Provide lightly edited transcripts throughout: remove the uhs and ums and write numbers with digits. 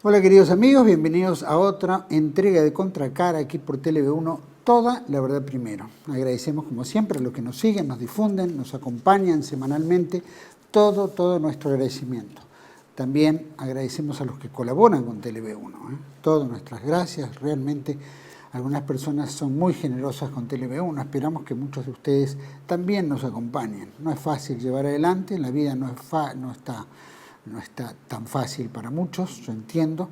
Hola queridos amigos, bienvenidos a otra entrega de Contracara aquí por TLV1, toda la verdad primero. Agradecemos como siempre a los que nos siguen, nos difunden, nos acompañan semanalmente, todo nuestro agradecimiento. También agradecemos a los que colaboran con TLV1, todas nuestras gracias, realmente algunas personas son muy generosas con TLV1, esperamos que muchos de ustedes también nos acompañen. No es fácil llevar adelante, la vida no está tan fácil para muchos, yo entiendo,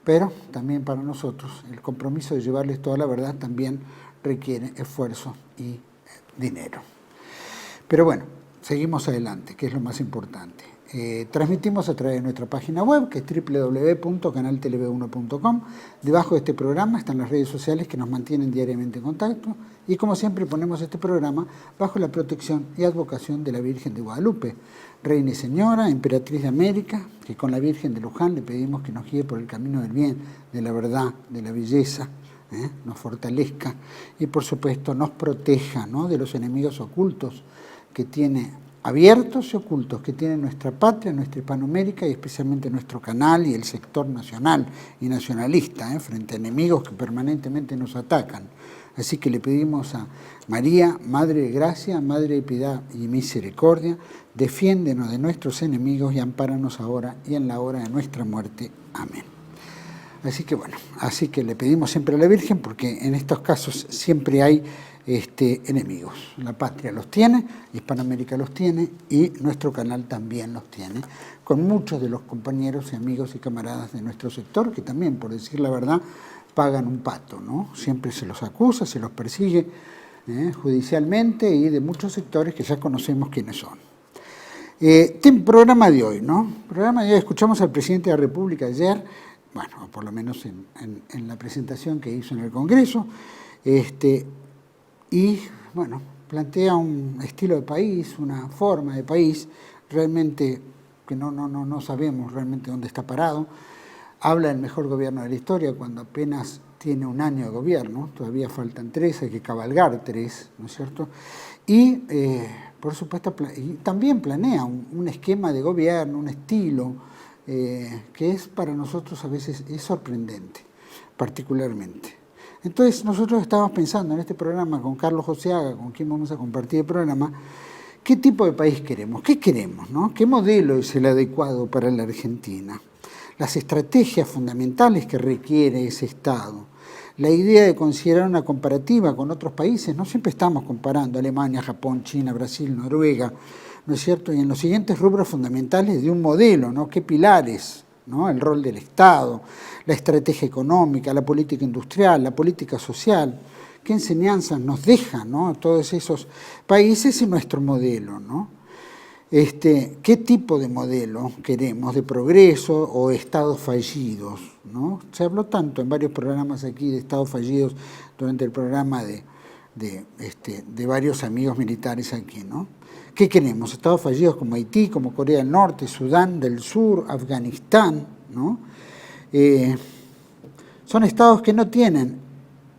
pero también para nosotros el compromiso de llevarles toda la verdad también requiere esfuerzo y dinero. Pero bueno, seguimos adelante, que es lo más importante. Transmitimos a través de nuestra página web, que es www.canaltelev1.com. Debajo de este programa están las redes sociales que nos mantienen diariamente en contacto. Y como siempre ponemos este programa bajo la protección y advocación de la Virgen de Guadalupe, Reina y Señora, Emperatriz de América, que con la Virgen de Luján le pedimos que nos guíe por el camino del bien, de la verdad, de la belleza, nos fortalezca y por supuesto nos proteja, ¿no?, de los enemigos ocultos que tiene, abiertos y ocultos, que tiene nuestra patria, nuestra Hispanoamérica y especialmente nuestro canal y el sector nacional y nacionalista, frente a enemigos que permanentemente nos atacan. Así que le pedimos a María, Madre de Gracia, Madre de Piedad y Misericordia, defiéndenos de nuestros enemigos y ampáranos ahora y en la hora de nuestra muerte. Amén. Así que bueno, así que le pedimos siempre a la Virgen porque en estos casos siempre hay enemigos. La patria los tiene, Hispanoamérica los tiene y nuestro canal también los tiene, con muchos de los compañeros y amigos y camaradas de nuestro sector que también, por decir la verdad, pagan un pato, ¿no? Siempre se los acusa, se los persigue judicialmente y de muchos sectores que ya conocemos quiénes son. Programa de hoy, ¿no? Programa de hoy, escuchamos al presidente de la República ayer, bueno, por lo menos en la presentación que hizo en el Congreso, y bueno, plantea un estilo de país, una forma de país, realmente que no sabemos realmente dónde está parado. Habla del mejor gobierno de la historia cuando apenas tiene un año de gobierno, todavía faltan 3, hay que cabalgar 3, ¿no es cierto? Y por supuesto y también planea un esquema de gobierno, un estilo que es para nosotros a veces es sorprendente, particularmente. Entonces nosotros estábamos pensando en este programa con Carlos Joseaga, con quien vamos a compartir el programa, ¿qué tipo de país queremos? ¿Qué queremos, no? ¿Qué modelo es el adecuado para la Argentina? Las estrategias fundamentales que requiere ese Estado. La idea de considerar una comparativa con otros países, no siempre estamos comparando Alemania, Japón, China, Brasil, Noruega, ¿no es cierto? Y en los siguientes rubros fundamentales de un modelo, ¿no? ¿Qué pilares? ¿No? El rol del Estado, la estrategia económica, la política industrial, la política social, qué enseñanzas nos dejan, ¿no?, todos esos países y nuestro modelo, ¿no? ¿Qué tipo de modelo queremos, de progreso o estados fallidos, ¿no? Se habló tanto en varios programas aquí de estados fallidos durante el programa de varios amigos militares aquí, ¿no? ¿Qué queremos? Estados fallidos como Haití, como Corea del Norte, Sudán del Sur, Afganistán, ¿no? Son estados que no tienen,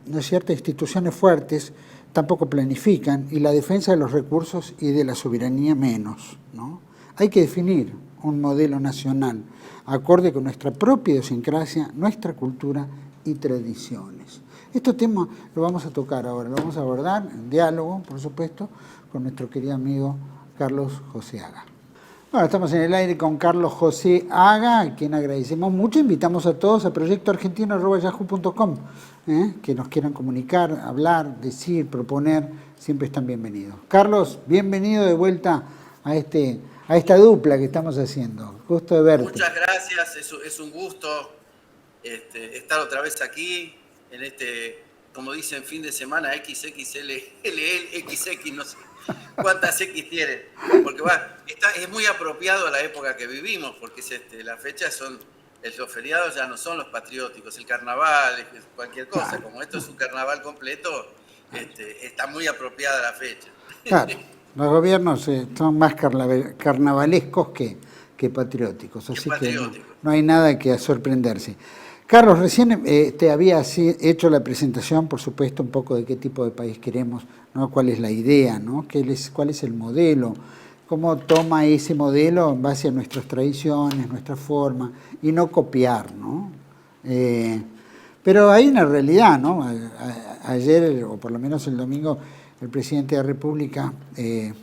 ¿no es cierto?, instituciones fuertes, tampoco planifican, y la defensa de los recursos y de la soberanía menos, ¿no? Hay que definir un modelo nacional acorde con nuestra propia idiosincrasia, nuestra cultura y tradiciones. Este tema lo vamos a tocar ahora, lo vamos a abordar en diálogo, por supuesto, con nuestro querido amigo Carlos Joseaga. Bueno, estamos en el aire con Carlos Joseaga, a quien agradecemos mucho. Invitamos a todos a proyectoargentino@yahoo.com, que nos quieran comunicar, hablar, decir, proponer, siempre están bienvenidos. Carlos, bienvenido de vuelta a esta dupla que estamos haciendo. Gusto de verte. Muchas gracias, es un gusto estar otra vez aquí en como dicen, fin de semana XXL, XX, no sé cuántas X tienen, porque es muy apropiado a la época que vivimos, porque las fechas son, los feriados ya no son los patrióticos, el carnaval, cualquier cosa, claro. Como esto es un carnaval completo, está muy apropiada la fecha. Claro, los gobiernos son más carnavalescos que patrióticos, así que no hay nada que sorprenderse. Carlos, recién te había hecho la presentación, por supuesto, un poco de qué tipo de país queremos, ¿no? Cuál es la idea, ¿no? Cuál es el modelo cómo toma ese modelo en base a nuestras tradiciones, nuestra forma, y no copiar, ¿no? Pero hay una realidad, ¿no? Ayer, o por lo menos el domingo, el presidente de la República, en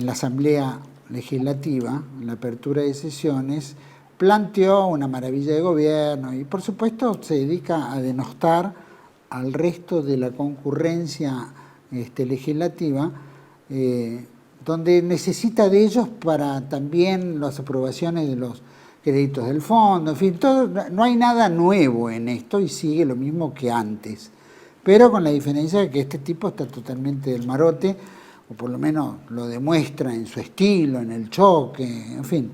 la Asamblea Legislativa, en la apertura de sesiones, planteó una maravilla de gobierno y, por supuesto, se dedica a denostar al resto de la concurrencia legislativa, donde necesita de ellos para también las aprobaciones de los créditos del fondo, en fin, todo, no hay nada nuevo en esto y sigue lo mismo que antes, pero con la diferencia de que este tipo está totalmente del marote, o por lo menos lo demuestra en su estilo, en el choque, en fin.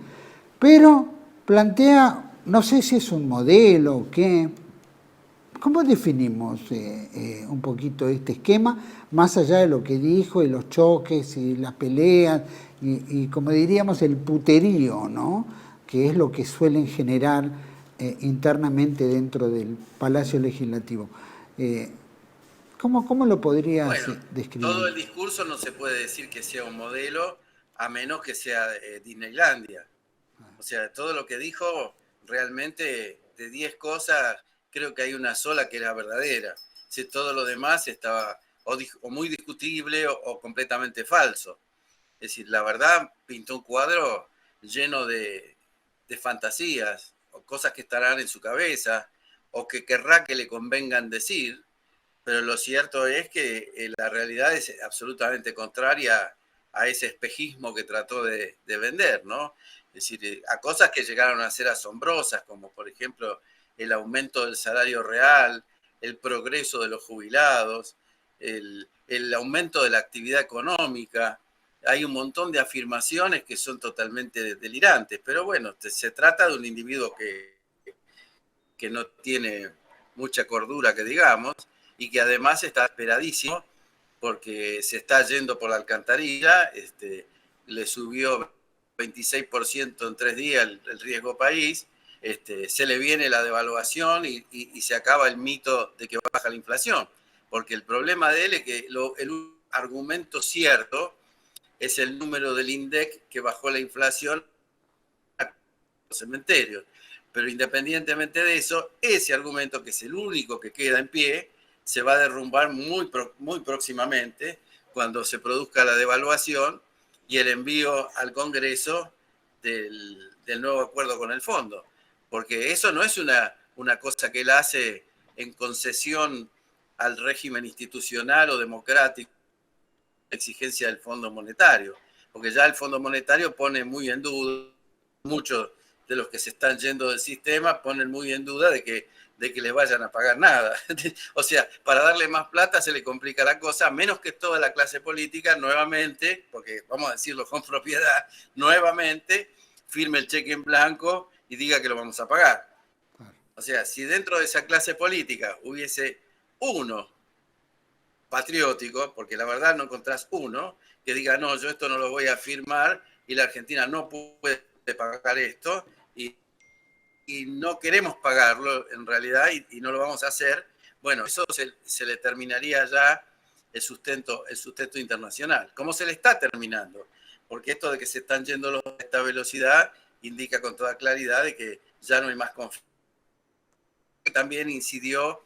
Pero plantea, no sé si es un modelo o qué, ¿cómo definimos un poquito este esquema, más allá de lo que dijo y los choques y las peleas y como diríamos el puterío, ¿no? Que es lo que suelen generar internamente dentro del Palacio Legislativo? ¿Cómo lo podrías Bueno, describir? todo el discurso no se puede decir que sea un modelo a menos que sea Disneylandia. O sea, todo lo que dijo realmente de 10 cosas, creo que hay una sola que era verdadera. Si todo lo demás estaba o muy discutible o completamente falso. Es decir, la verdad pintó un cuadro lleno de fantasías o cosas que estarán en su cabeza o que querrá que le convengan decir, pero lo cierto es que la realidad es absolutamente contraria a ese espejismo que trató de vender, ¿no? Es decir, a cosas que llegaron a ser asombrosas, como por ejemplo el aumento del salario real, el progreso de los jubilados, el aumento de la actividad económica. Hay un montón de afirmaciones que son totalmente delirantes, pero bueno, se trata de un individuo que no tiene mucha cordura, que digamos, y que además está esperadísimo porque se está yendo por la alcantarilla, le subió 26% en 3 días el riesgo país, se le viene la devaluación y se acaba el mito de que baja la inflación, porque el problema de él es que el argumento cierto es el número del INDEC que bajó la inflación a los cementerios. Pero independientemente de eso, ese argumento, que es el único que queda en pie, se va a derrumbar muy próximamente cuando se produzca la devaluación y el envío al Congreso del nuevo acuerdo con el fondo. Porque eso no es una cosa que él hace en concesión al régimen institucional o democrático, exigencia del Fondo Monetario, porque ya el Fondo Monetario pone muy en duda, muchos de los que se están yendo del sistema ponen muy en duda de que le vayan a pagar nada. O sea, para darle más plata se le complica la cosa, menos que toda la clase política nuevamente, porque vamos a decirlo con propiedad, nuevamente firme el cheque en blanco y diga que lo vamos a pagar. O sea, si dentro de esa clase política hubiese uno patriótico, porque la verdad no encontrás uno que diga, no, yo esto no lo voy a firmar y la Argentina no puede pagar esto y no queremos pagarlo en realidad y no lo vamos a hacer, bueno, eso se le terminaría ya el sustento internacional, como se le está terminando, porque esto de que se están yendo los a esta velocidad indica con toda claridad de que ya no hay más confianza. También incidió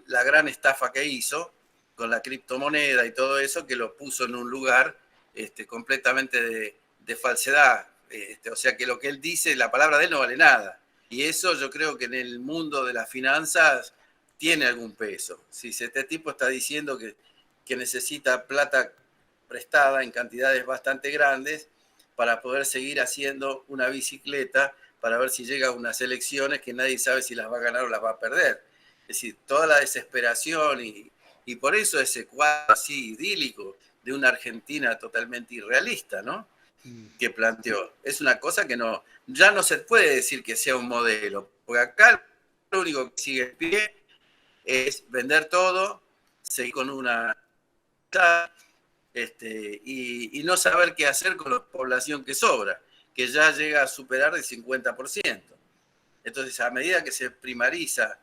la gran estafa que hizo con la criptomoneda y todo eso, que lo puso en un lugar completamente de falsedad. O sea que lo que él dice, la palabra de él no vale nada. Y eso yo creo que en el mundo de las finanzas tiene algún peso. Si este tipo está diciendo que necesita plata prestada en cantidades bastante grandes para poder seguir haciendo una bicicleta para ver si llega a unas elecciones que nadie sabe si las va a ganar o las va a perder. Es decir, toda la desesperación y por eso ese cuadro así idílico de una Argentina totalmente irrealista, ¿no? Que planteó. Es una cosa que ya no se puede decir que sea un modelo, porque acá lo único que sigue en pie es vender todo, seguir con una y no saber qué hacer con la población que sobra, que ya llega a superar el 50%. Entonces, a medida que se primariza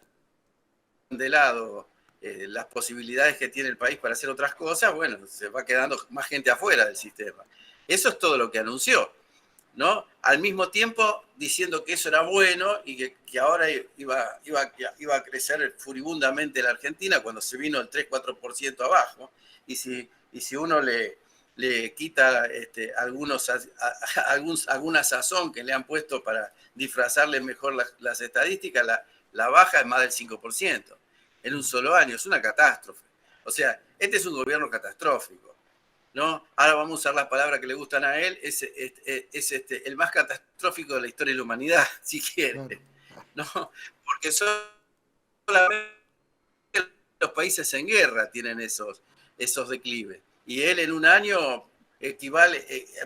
de lado las posibilidades que tiene el país para hacer otras cosas, bueno, se va quedando más gente afuera del sistema. Eso es todo lo que anunció, ¿no? Al mismo tiempo diciendo que eso era bueno y que ahora iba a crecer furibundamente la Argentina cuando se vino el 3-4% abajo. Y si uno le quita alguna sazón que le han puesto para disfrazarle mejor las estadísticas, la baja es más del 5% en un solo año. Es una catástrofe. O sea, este es un gobierno catastrófico, ¿no? Ahora vamos a usar las palabras que le gustan a él, es el más catastrófico de la historia de la humanidad, si quiere, Claro. ¿no? Porque solamente los países en guerra tienen esos declives. Y él en un año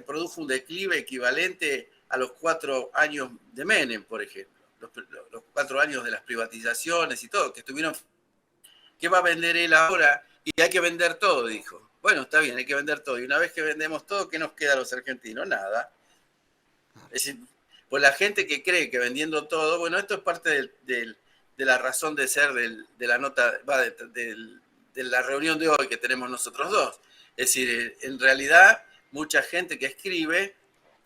produjo un declive equivalente a los 4 años de Menem, por ejemplo. Los 4 años de las privatizaciones y todo, que estuvieron. ¿Qué va a vender él ahora? Y hay que vender todo, dijo. Bueno, está bien, hay que vender todo. Y una vez que vendemos todo, ¿qué nos queda a los argentinos? Nada. Es decir, pues la gente que cree que vendiendo todo, bueno, esto es parte de la razón de ser de la nota, de la reunión de hoy que tenemos nosotros dos. Es decir, en realidad, mucha gente que escribe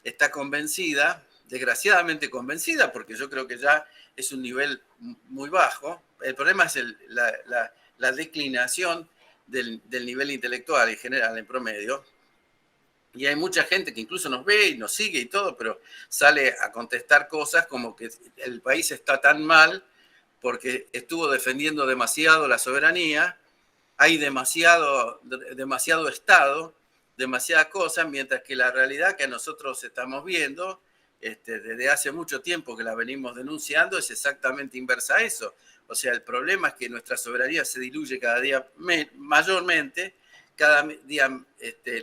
está convencida, desgraciadamente convencida, porque yo creo que ya es un nivel muy bajo. El problema es la declinación del nivel intelectual en general, en promedio. Y hay mucha gente que incluso nos ve y nos sigue y todo, pero sale a contestar cosas como que el país está tan mal porque estuvo defendiendo demasiado la soberanía, hay demasiado Estado, demasiadas cosas, mientras que la realidad que nosotros estamos viendo desde hace mucho tiempo que la venimos denunciando es exactamente inversa a eso. O sea, el problema es que nuestra soberanía se diluye cada día mayormente, cada día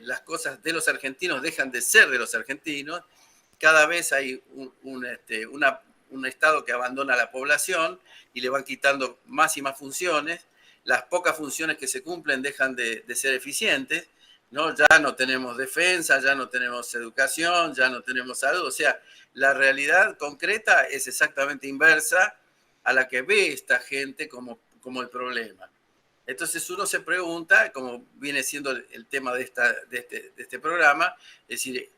las cosas de los argentinos dejan de ser de los argentinos, cada vez hay un Estado que abandona a la población y le van quitando más y más funciones, las pocas funciones que se cumplen dejan de ser eficientes, ¿no? Ya no tenemos defensa, ya no tenemos educación, ya no tenemos salud, o sea, la realidad concreta es exactamente inversa a la que ve esta gente como el problema. Entonces uno se pregunta, como viene siendo el tema de este programa, es decir,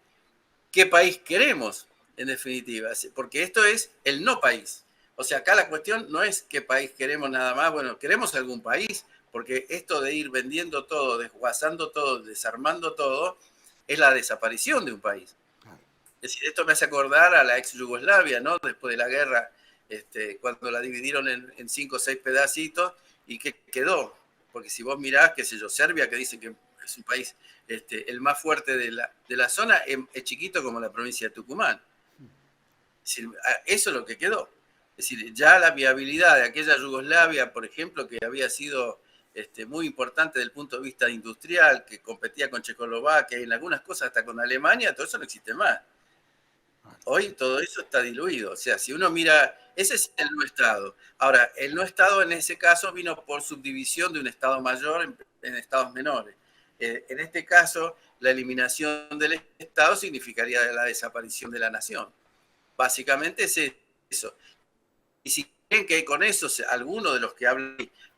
¿qué país queremos en definitiva? Porque esto es el no país. O sea, acá la cuestión no es qué país queremos nada más, bueno, queremos algún país, porque esto de ir vendiendo todo, desguazando todo, desarmando todo, es la desaparición de un país. Es decir, esto me hace acordar a la ex Yugoslavia, ¿no? Después de la guerra, cuando la dividieron en 5 o 6 pedacitos, ¿y qué quedó? Porque si vos mirás, qué sé yo, Serbia, que dicen que es un país el más fuerte de la zona, es chiquito como la provincia de Tucumán. Es decir, eso es lo que quedó. Es decir, ya la viabilidad de aquella Yugoslavia, por ejemplo, que había sido muy importante desde el punto de vista industrial, que competía con Checoslovaquia y en algunas cosas hasta con Alemania, todo eso no existe más. Hoy todo eso está diluido. O sea, si uno mira, ese es el no Estado. Ahora, el no Estado en ese caso vino por subdivisión de un Estado mayor en Estados menores. En este caso, la eliminación del Estado significaría la desaparición de la nación. Básicamente es eso. Y si creen que con eso alguno de los que hablan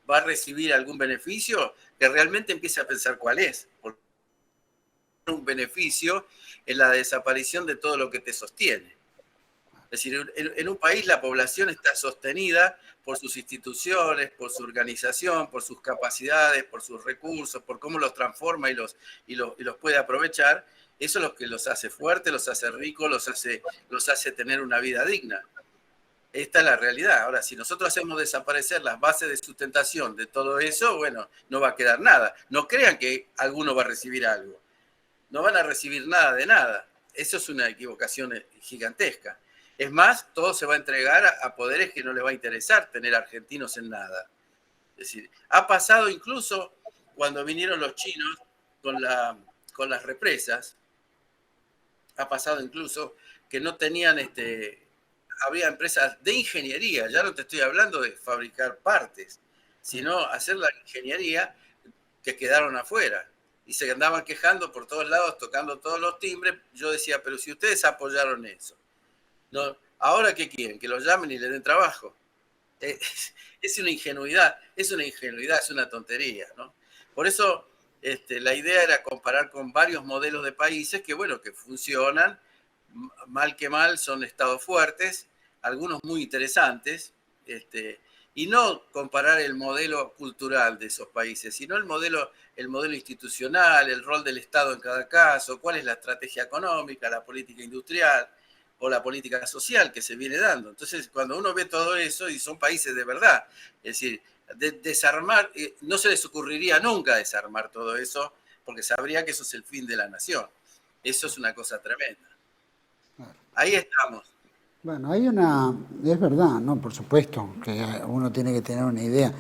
va a recibir algún beneficio, que realmente empiece a pensar cuál es. Porque un beneficio en la desaparición de todo lo que te sostiene. Es decir, en un país la población está sostenida por sus instituciones, por su organización, por sus capacidades, por sus recursos, por cómo los transforma y los puede aprovechar. Eso es lo que los hace fuertes, los hace ricos, los hace tener una vida digna. Esta es la realidad. Ahora, si nosotros hacemos desaparecer las bases de sustentación de todo eso, bueno, no va a quedar nada. No crean que alguno va a recibir algo. No van a recibir nada de nada. Eso es una equivocación gigantesca. Es más, todo se va a entregar a poderes que no les va a interesar tener argentinos en nada. Es decir, ha pasado incluso cuando vinieron los chinos con las represas, ha pasado incluso que no tenían, había empresas de ingeniería, ya no te estoy hablando de fabricar partes, sino hacer la ingeniería que quedaron afuera. Y se andaban quejando por todos lados, tocando todos los timbres. Yo decía, pero si ustedes apoyaron eso, ¿no? ¿Ahora qué quieren? ¿Que los llamen y les den trabajo? Es una ingenuidad, es una tontería, ¿no? Por eso la idea era comparar con varios modelos de países que, bueno, que funcionan, mal que mal, son estados fuertes, algunos muy interesantes, y no comparar el modelo cultural de esos países, sino el modelo institucional, el rol del Estado en cada caso, cuál es la estrategia económica, la política industrial o la política social que se viene dando. Entonces, cuando uno ve todo eso, y son países de verdad, es decir, desarmar, no se les ocurriría nunca desarmar todo eso, porque sabría que eso es el fin de la nación. Eso es una cosa tremenda. Claro. Ahí estamos. Bueno, es verdad, ¿no? Por supuesto, que uno tiene que tener una idea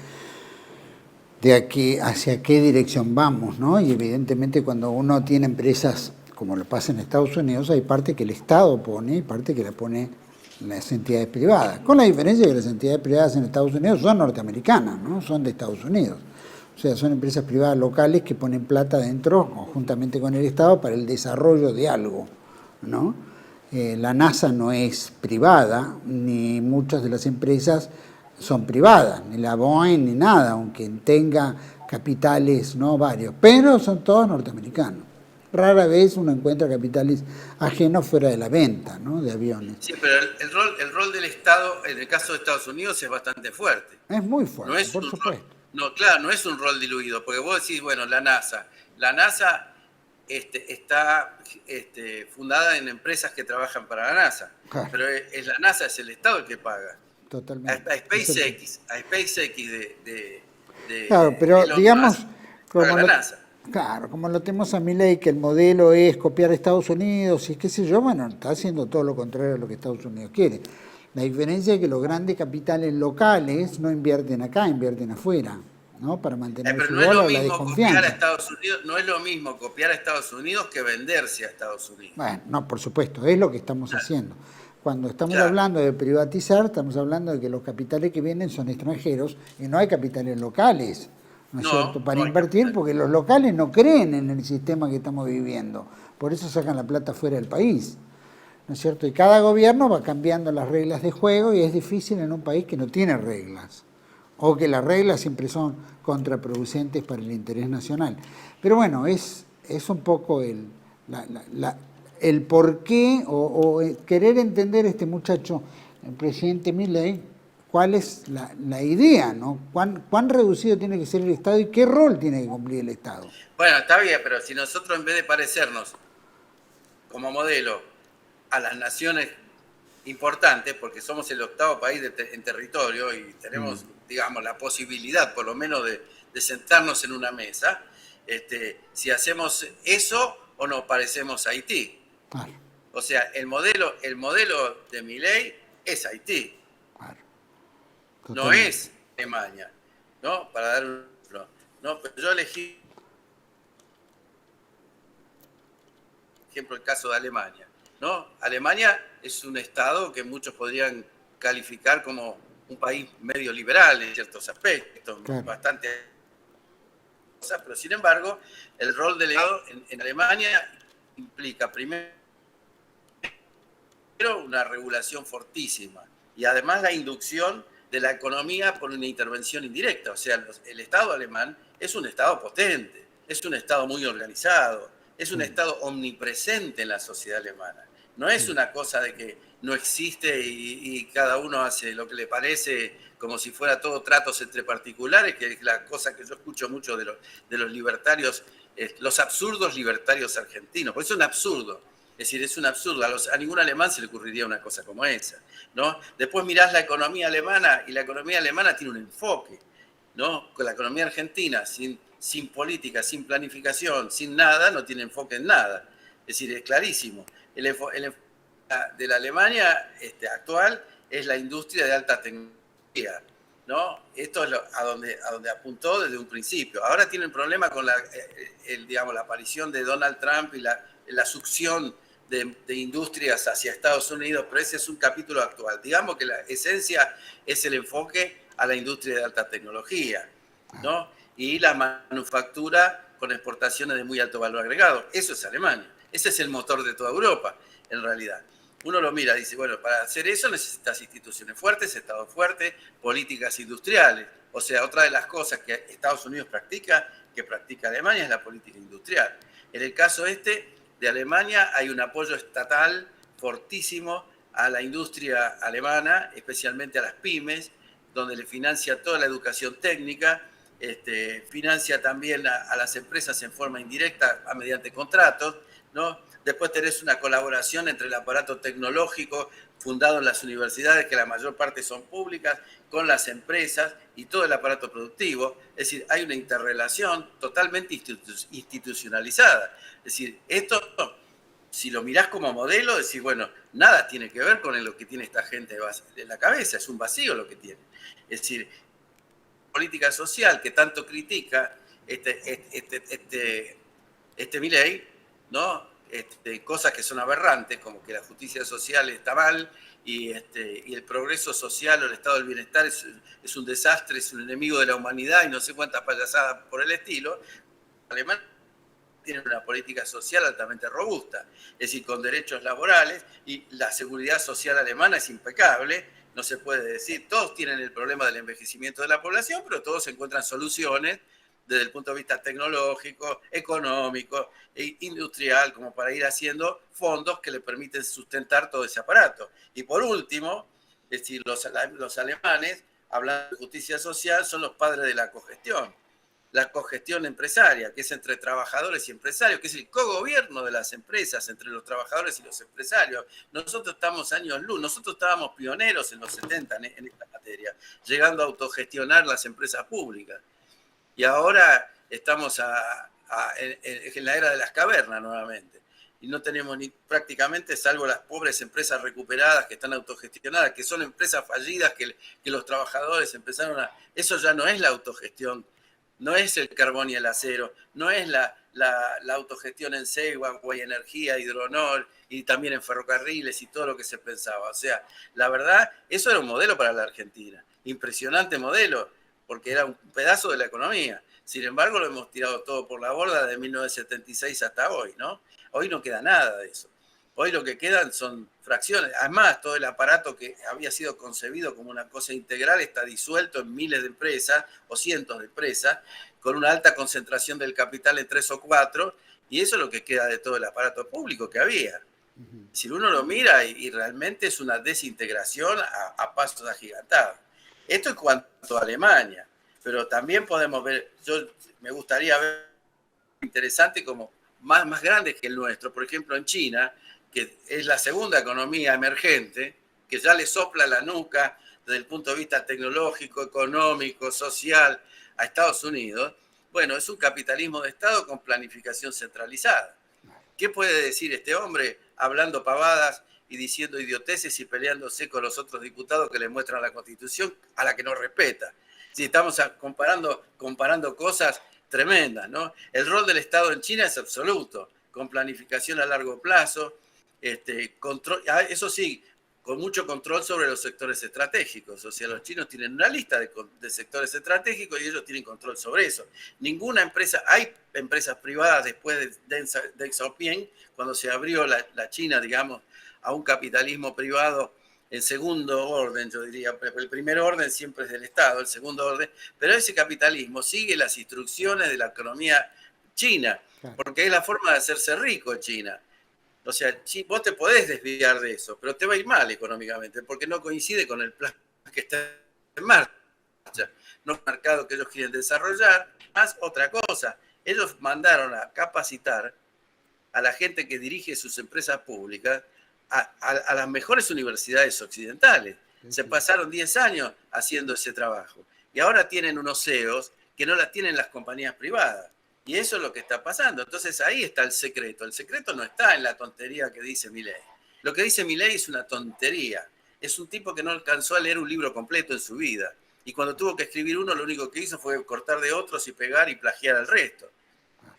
de aquí hacia qué dirección vamos, ¿no? Y evidentemente cuando uno tiene empresas, como lo pasa en Estados Unidos, hay parte que el Estado pone y parte que la pone las entidades privadas. Con la diferencia de que las entidades privadas en Estados Unidos son norteamericanas, ¿no? Son de Estados Unidos. O sea, son empresas privadas locales que ponen plata dentro, conjuntamente con el Estado, para el desarrollo de algo, ¿no? La NASA no es privada, ni muchas de las empresas son privadas, ni la Boeing ni nada, aunque tenga capitales, ¿no? Varios, pero son todos norteamericanos. Rara vez uno encuentra capitales ajenos fuera de la venta, ¿no? De aviones. Sí, pero el rol del Estado, en el caso de Estados Unidos, es bastante fuerte. Es muy fuerte, No es por un supuesto. rol, no, claro, no es un rol diluido, porque vos decís, bueno, la NASA. La NASA está fundada en empresas que trabajan para la NASA, Claro, pero la NASA es el Estado el que paga. totalmente. A SpaceX Claro, de pero Elon Musk digamos, paga como la lo, NASA. claro, como lo tenemos a Milei, que el modelo es copiar a Estados Unidos y qué sé yo, bueno, está haciendo todo lo contrario a lo que Estados Unidos quiere. La diferencia es que los grandes capitales locales no invierten acá, invierten afuera, ¿no? Para mantener Pero su no es lo dólar, la mismo copiar a desconfianza. Estados Unidos, no es lo mismo copiar a Estados Unidos que venderse a Estados Unidos. Bueno, no, por supuesto, es lo que estamos Claro, haciendo. Cuando estamos claro. hablando de privatizar, estamos hablando de que los capitales que vienen son extranjeros y no hay capitales locales, ¿no es No, cierto?, para no hay invertir, capital. porque los locales no creen en el sistema que estamos viviendo. Por eso sacan la plata fuera del país, ¿no es cierto? Y cada gobierno va cambiando las reglas de juego y es difícil en un país que no tiene reglas, o que las reglas siempre son contraproducentes para el interés nacional. Pero bueno, es un poco el por qué o querer entender este muchacho, el presidente Milei, cuál es la idea, ¿no? ¿Cuán reducido tiene que ser el Estado y qué rol tiene que cumplir el Estado? Bueno, está bien, pero si nosotros en vez de parecernos como modelo a las naciones importantes, porque somos el octavo país en territorio y tenemos, digamos, la posibilidad por lo menos de sentarnos en una mesa, si hacemos eso o nos parecemos a Haití. Claro, O sea, el modelo de Milei es Haití, claro, no totalmente. es Alemania, ¿no? Para dar un ejemplo. No, pero yo elegí, por ejemplo, el caso de Alemania, ¿no? Alemania es un estado que muchos podrían calificar como un país medio liberal en ciertos aspectos, Claro. bastante cosas, pero sin embargo, el rol del Estado en Alemania implica primero una regulación fortísima y además la inducción de la economía por una intervención indirecta. O sea, el Estado alemán es un Estado potente, es un Estado muy organizado, es un Estado omnipresente en la sociedad alemana. No es una cosa de que no existe y cada uno hace lo que le parece como si fuera todo tratos entre particulares, que es la cosa que yo escucho mucho de los libertarios, los absurdos libertarios argentinos, porque es un absurdo. Es decir, es un absurdo. A ningún alemán se le ocurriría una cosa como esa, ¿no? Después mirás la economía alemana y la economía alemana tiene un enfoque, ¿no? Con la economía argentina, sin política, sin planificación, sin nada, no tiene enfoque en nada. Es decir, es clarísimo. El enfoque de la Alemania actual es la industria de alta tecnología, ¿no? Esto es a donde apuntó desde un principio. Ahora tienen problema con digamos, la aparición de Donald Trump y la succión de industrias hacia Estados Unidos, pero ese es un capítulo actual. Digamos que la esencia es el enfoque a la industria de alta tecnología, ¿no? Y la manufactura con exportaciones de muy alto valor agregado. Eso es Alemania. Ese es el motor de toda Europa, en realidad. Uno lo mira y dice, bueno, para hacer eso necesitas instituciones fuertes, Estado fuerte, políticas industriales. O sea, otra de las cosas que Estados Unidos practica que practica Alemania es la política industrial. En el caso de Alemania hay un apoyo estatal fortísimo a la industria alemana, especialmente a las pymes, donde le financia toda la educación técnica, financia también a las empresas en forma indirecta mediante contratos, ¿no? Después tenés una colaboración entre el aparato tecnológico fundado en las universidades, que la mayor parte son públicas, con las empresas y todo el aparato productivo. Es decir, hay una interrelación totalmente institucionalizada. Es decir, esto, si lo mirás como modelo, decís, bueno, nada tiene que ver con lo que tiene esta gente en la cabeza, es un vacío lo que tiene. Es decir, política social que tanto critica Milei, ¿no? Cosas que son aberrantes, como que la justicia social está mal y el progreso social o el estado del bienestar es un desastre, es un enemigo de la humanidad y no sé cuántas payasadas por el estilo. Alemania tiene una política social altamente robusta, es decir, con derechos laborales, y la seguridad social alemana es impecable. No se puede decir, todos tienen el problema del envejecimiento de la población, pero todos encuentran soluciones desde el punto de vista tecnológico, económico e industrial, como para ir haciendo fondos que le permiten sustentar todo ese aparato. Y por último, es decir, los alemanes, hablando de justicia social, son los padres de la cogestión. La cogestión empresaria, que es entre trabajadores y empresarios, que es el cogobierno de las empresas entre los trabajadores y los empresarios. Nosotros estamos años luz, nosotros estábamos pioneros en los 70 en esta materia, llegando a autogestionar las empresas públicas. Y ahora estamos en la era de las cavernas nuevamente. Y no tenemos prácticamente, salvo las pobres empresas recuperadas que están autogestionadas, que son empresas fallidas que los trabajadores empezaron a... Eso ya no es la autogestión. No es el carbón y el acero, no es la autogestión en Segway, energía, Hidronor y también en ferrocarriles y todo lo que se pensaba. O sea, la verdad, eso era un modelo para la Argentina. Impresionante modelo, porque era un pedazo de la economía. Sin embargo, lo hemos tirado todo por la borda de 1976 hasta hoy, ¿no? Hoy no queda nada de eso. Hoy lo que quedan son fracciones. Además, todo el aparato que había sido concebido como una cosa integral está disuelto en miles de empresas o cientos de empresas, con una alta concentración del capital en 3 o 4, y eso es lo que queda de todo el aparato público que había. Si uno lo mira, y realmente es una desintegración a pasos agigantados. Esto en cuanto a Alemania, pero también podemos ver, me gustaría ver interesante como más grandes que el nuestro, por ejemplo en China, que es la segunda economía emergente, que ya le sopla la nuca desde el punto de vista tecnológico, económico, social a Estados Unidos. Bueno, es un capitalismo de Estado con planificación centralizada. ¿Qué puede decir este hombre hablando pavadas y diciendo idioteces y peleándose con los otros diputados que le muestran la Constitución, a la que no respeta? Si estamos comparando cosas tremendas, ¿no? El rol del Estado en China es absoluto, con planificación a largo plazo, control, eso sí, con mucho control sobre los sectores estratégicos. O sea, los chinos tienen una lista de sectores estratégicos y ellos tienen control sobre eso. Ninguna empresa, hay empresas privadas después de Deng Xiaoping, cuando se abrió la China, digamos, a un capitalismo privado en segundo orden, yo diría. El primer orden siempre es del Estado, el segundo orden, pero ese capitalismo sigue las instrucciones de la economía china, porque es la forma de hacerse rico en China. O sea, vos te podés desviar de eso, pero te va a ir mal económicamente, porque no coincide con el plan que está en marcha. No es un mercado que ellos quieren desarrollar. Más otra cosa, ellos mandaron a capacitar a la gente que dirige sus empresas públicas a las mejores universidades occidentales. Se pasaron 10 años haciendo ese trabajo. Y ahora tienen unos CEOs que no las tienen las compañías privadas. Y eso es lo que está pasando. Entonces ahí está el secreto. El secreto no está en la tontería que dice Milei. Lo que dice Milei es una tontería. Es un tipo que no alcanzó a leer un libro completo en su vida. Y cuando tuvo que escribir uno, lo único que hizo fue cortar de otros y pegar y plagiar al resto.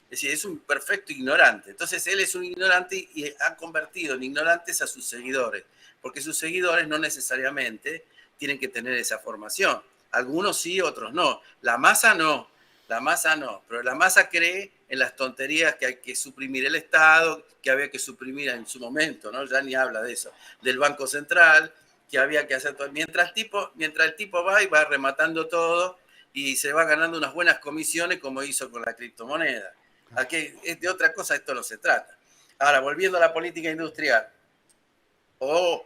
Es decir, es un perfecto ignorante. Entonces él es un ignorante y ha convertido en ignorantes a sus seguidores. Porque sus seguidores no necesariamente tienen que tener esa formación. Algunos sí, otros no. La masa no. La masa no, pero la masa cree en las tonterías que hay que suprimir el Estado, que había que suprimir en su momento, ¿no? Ya ni habla de eso, del Banco Central, que había que hacer todo. Mientras el tipo va y va rematando todo, y se va ganando unas buenas comisiones como hizo con la criptomoneda. Aquí, de otra cosa esto no se trata. Ahora, volviendo a la política industrial, o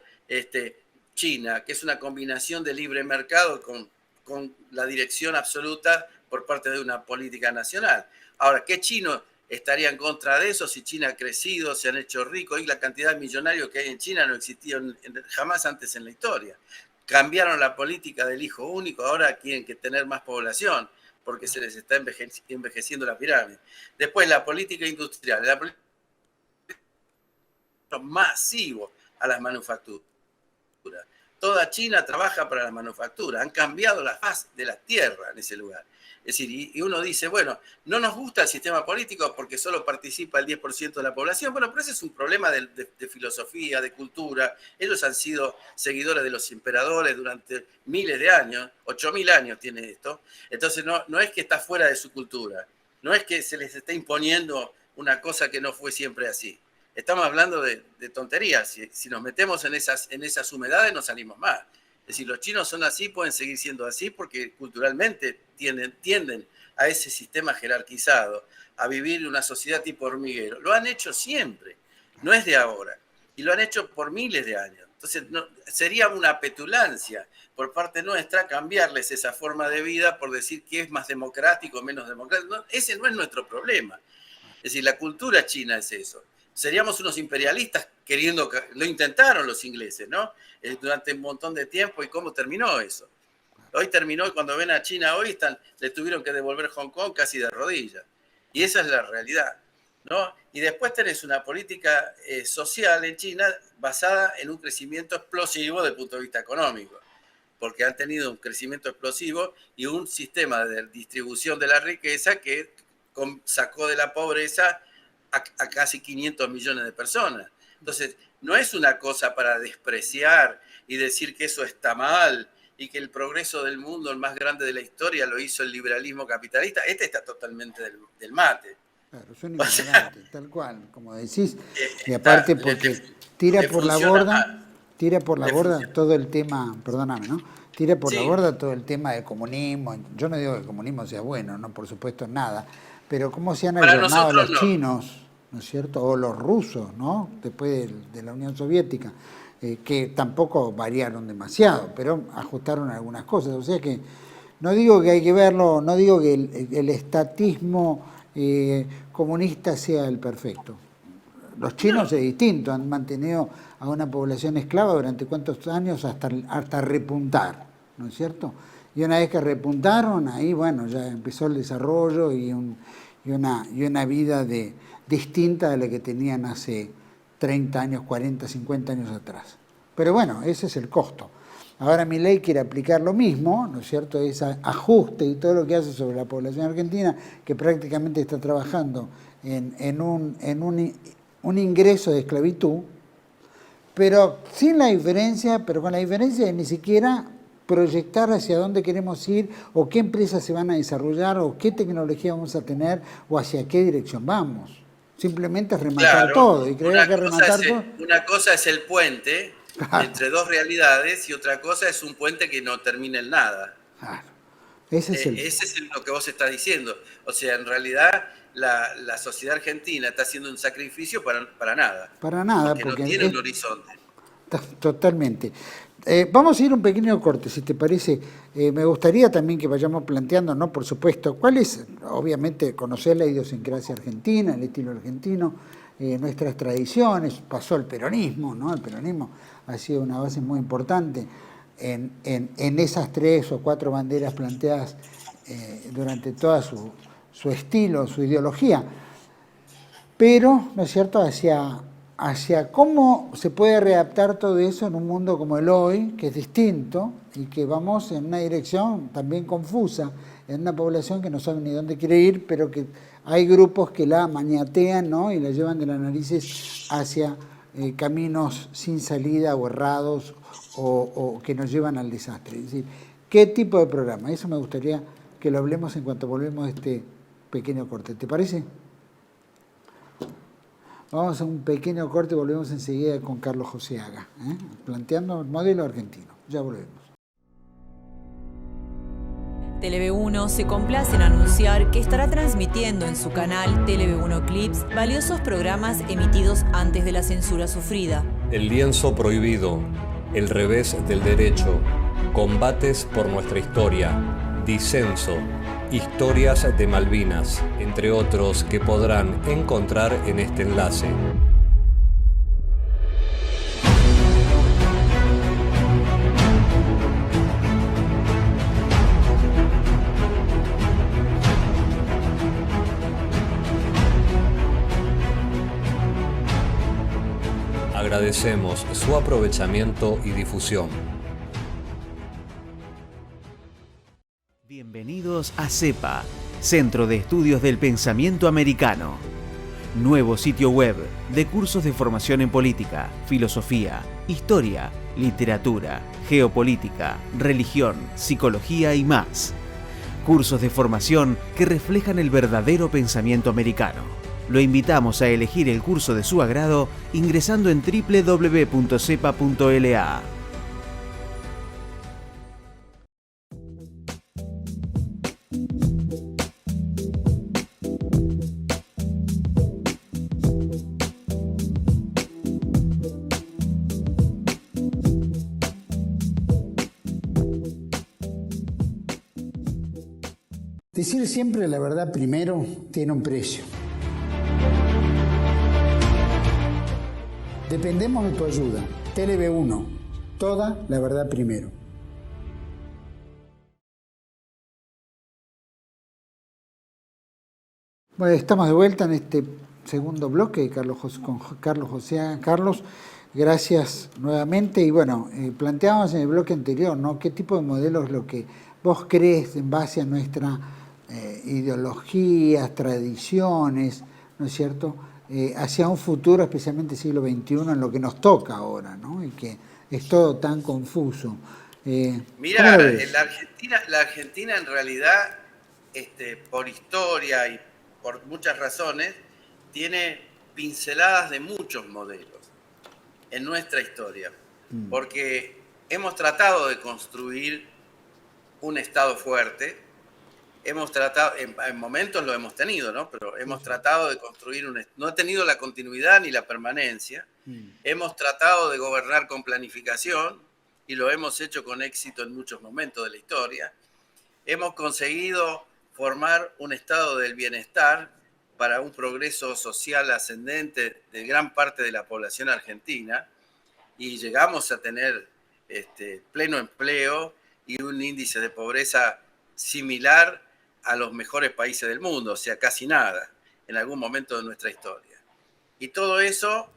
China, que es una combinación de libre mercado con la dirección absoluta por parte de una política nacional. Ahora, ¿qué chino estaría en contra de eso si China ha crecido, se han hecho ricos? Y la cantidad de millonarios que hay en China no existía jamás antes en la historia. Cambiaron la política del hijo único, ahora quieren que tener más población porque se les está envejeciendo la pirámide. Después, la política industrial, la política masivo a las manufacturas. Toda China trabaja para la manufactura, han cambiado la faz de la tierra en ese lugar. Es decir, y uno dice, bueno, no nos gusta el sistema político porque solo participa el 10% de la población. Bueno, pero ese es un problema de filosofía, de cultura. Ellos han sido seguidores de los emperadores durante miles de años, 8.000 años tiene esto. Entonces no es que está fuera de su cultura, no es que se les esté imponiendo una cosa que no fue siempre así. Estamos hablando de tonterías. Si nos metemos en esas humedades, no salimos más. Es decir, los chinos son así, pueden seguir siendo así porque culturalmente tienden a ese sistema jerarquizado, a vivir en una sociedad tipo hormiguero. Lo han hecho siempre, no es de ahora. Y lo han hecho por miles de años. Entonces, sería una petulancia por parte nuestra cambiarles esa forma de vida por decir que es más democrático o menos democrático. No, ese no es nuestro problema. Es decir, la cultura china es eso. Seríamos unos imperialistas lo intentaron los ingleses, ¿no? Durante un montón de tiempo. ¿Y cómo terminó eso? Hoy terminó, cuando ven a China hoy, le tuvieron que devolver Hong Kong casi de rodillas. Y esa es la realidad, ¿no? Y después tenés una política social en China basada en un crecimiento explosivo desde el punto de vista económico, porque han tenido un crecimiento explosivo y un sistema de distribución de la riqueza que sacó de la pobreza a casi 500 millones de personas. Entonces, no es una cosa para despreciar y decir que eso está mal y que el progreso del mundo, el más grande de la historia, lo hizo el liberalismo capitalista. Este está totalmente del mate. Claro, son ignorantes, tal cual, como decís. Y aparte porque tira por la borda todo el tema, perdóname, ¿no? Tira por la borda todo el tema del comunismo. Yo no digo que el comunismo sea bueno, no, por supuesto, nada. Pero cómo se han ayornado los chinos, ¿no es cierto? O los rusos, ¿no? Después de la Unión Soviética, que tampoco variaron demasiado, pero ajustaron algunas cosas. O sea que no digo que hay que verlo, no digo que el estatismo comunista sea el perfecto. Los chinos es distinto, han mantenido a una población esclava durante cuántos años hasta repuntar, ¿no es cierto? Y una vez que repuntaron, ahí bueno, ya empezó el desarrollo y una vida distinta de la que tenían hace 30 años, 40, 50 años atrás. Pero bueno, ese es el costo. Ahora Milei quiere aplicar lo mismo, ¿no es cierto? Ese ajuste y todo lo que hace sobre la población argentina, que prácticamente está trabajando en un ingreso de esclavitud, pero sin la diferencia, pero con la diferencia de ni siquiera proyectar hacia dónde queremos ir o qué empresas se van a desarrollar o qué tecnología vamos a tener o hacia qué dirección vamos. Simplemente es rematar todo. Y creer que rematar todo. Una cosa es el puente entre dos realidades y otra cosa es un puente que no termina en nada. Claro. Ese es lo que vos estás diciendo. O sea, en realidad la sociedad argentina está haciendo un sacrificio para nada. Para nada. Porque no tiene un horizonte. Totalmente. Vamos a ir a un pequeño corte, si te parece. Me gustaría también que vayamos planteando, ¿no? Por supuesto, cuál es, obviamente, conocer la idiosincrasia argentina, el estilo argentino, nuestras tradiciones. Pasó el peronismo, ¿no? El peronismo ha sido una base muy importante en esas 3 o 4 banderas planteadas durante toda su estilo, su ideología. Pero, ¿no es cierto?, hacia cómo se puede readaptar todo eso en un mundo como el hoy, que es distinto y que vamos en una dirección también confusa, en una población que no sabe ni dónde quiere ir, pero que hay grupos que la maniatean, ¿no? Y la llevan de las narices hacia caminos sin salida o errados o que nos llevan al desastre. Es decir, ¿qué tipo de programa? Eso me gustaría que lo hablemos en cuanto volvemos a este pequeño corte. ¿Te parece? Vamos a un pequeño corte y volvemos enseguida con Carlos Joseaga, planteando el modelo argentino. Ya volvemos. Televe1 se complace en anunciar que estará transmitiendo en su canal Televe1 Clips valiosos programas emitidos antes de la censura sufrida. El lienzo prohibido, El revés del derecho, Combates por nuestra historia, Disenso, Historias de Malvinas, entre otros que podrán encontrar en este enlace. Agradecemos su aprovechamiento y difusión. Bienvenidos a CEPA, Centro de Estudios del Pensamiento Americano. Nuevo sitio web de cursos de formación en política, filosofía, historia, literatura, geopolítica, religión, psicología y más. Cursos de formación que reflejan el verdadero pensamiento americano. Lo invitamos a elegir el curso de su agrado ingresando en www.cepa.la. Decir siempre la verdad primero tiene un precio. Dependemos de tu ayuda. Televe1, toda la verdad primero. Bueno, estamos de vuelta en este segundo bloque con Carlos José. Carlos, gracias nuevamente. Y bueno, planteábamos en el bloque anterior, ¿no? ¿Qué tipo de modelo es lo que vos crees en base a nuestra ideologías, tradiciones, ¿no es cierto?, hacia un futuro, especialmente siglo XXI, en lo que nos toca ahora, ¿no? Y que es todo tan confuso. Mira, la Argentina en realidad, por historia y por muchas razones, tiene pinceladas de muchos modelos en nuestra historia, porque hemos tratado de construir un Estado fuerte. Hemos tratado, en momentos lo hemos tenido, ¿no? Pero hemos tratado de construir no ha tenido la continuidad ni la permanencia. Hemos tratado de gobernar con planificación y lo hemos hecho con éxito en muchos momentos de la historia. Hemos conseguido formar un estado del bienestar para un progreso social ascendente de gran parte de la población argentina y llegamos a tener pleno empleo y un índice de pobreza similar a los mejores países del mundo, o sea, casi nada, en algún momento de nuestra historia. Y todo eso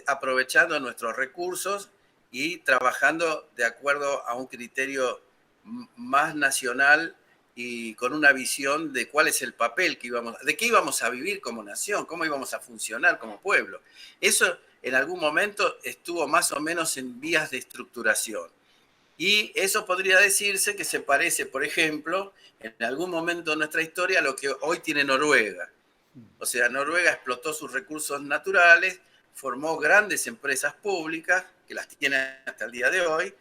aprovechando nuestros recursos y trabajando de acuerdo a un criterio más nacional y con una visión de cuál es el papel de qué íbamos a vivir como nación, cómo íbamos a funcionar como pueblo. Eso en algún momento estuvo más o menos en vías de estructuración. Y eso podría decirse que se parece, por ejemplo, en algún momento de nuestra historia a lo que hoy tiene Noruega. O sea, Noruega explotó sus recursos naturales, formó grandes empresas públicas, que las tiene hasta el día de hoy,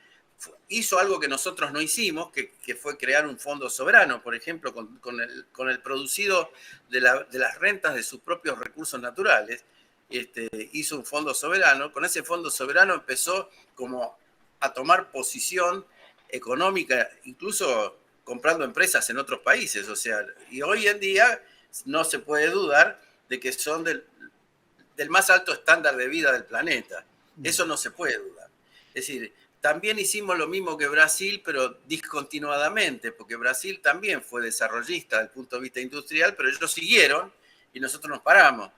hizo algo que nosotros no hicimos, que fue crear un fondo soberano, por ejemplo, con el producido de las rentas de sus propios recursos naturales. Hizo un fondo soberano. Con ese fondo soberano empezó como a tomar posición económica, incluso comprando empresas en otros países. O sea, y hoy en día no se puede dudar de que son del más alto estándar de vida del planeta. Eso no se puede dudar. Es decir, también hicimos lo mismo que Brasil, pero discontinuadamente, porque Brasil también fue desarrollista desde el punto de vista industrial, pero ellos siguieron y nosotros nos paramos.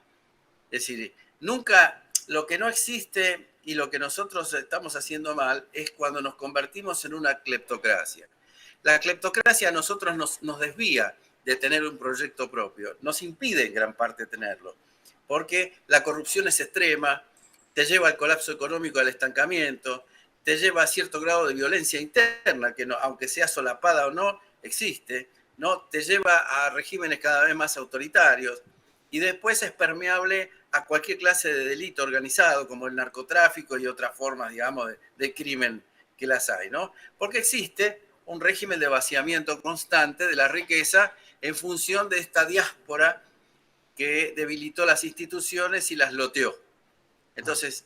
Es decir, nunca, lo que no existe y lo que nosotros estamos haciendo mal es cuando nos convertimos en una cleptocracia. La cleptocracia a nosotros nos desvía de tener un proyecto propio, nos impide en gran parte tenerlo, porque la corrupción es extrema, te lleva al colapso económico, al estancamiento, te lleva a cierto grado de violencia interna, que no, aunque sea solapada o no, existe, ¿no? Te lleva a regímenes cada vez más autoritarios y después es permeable a cualquier clase de delito organizado, como el narcotráfico y otras formas, digamos, de crimen que las hay, ¿no? Porque existe un régimen de vaciamiento constante de la riqueza en función de esta diáspora que debilitó las instituciones y las loteó. Entonces,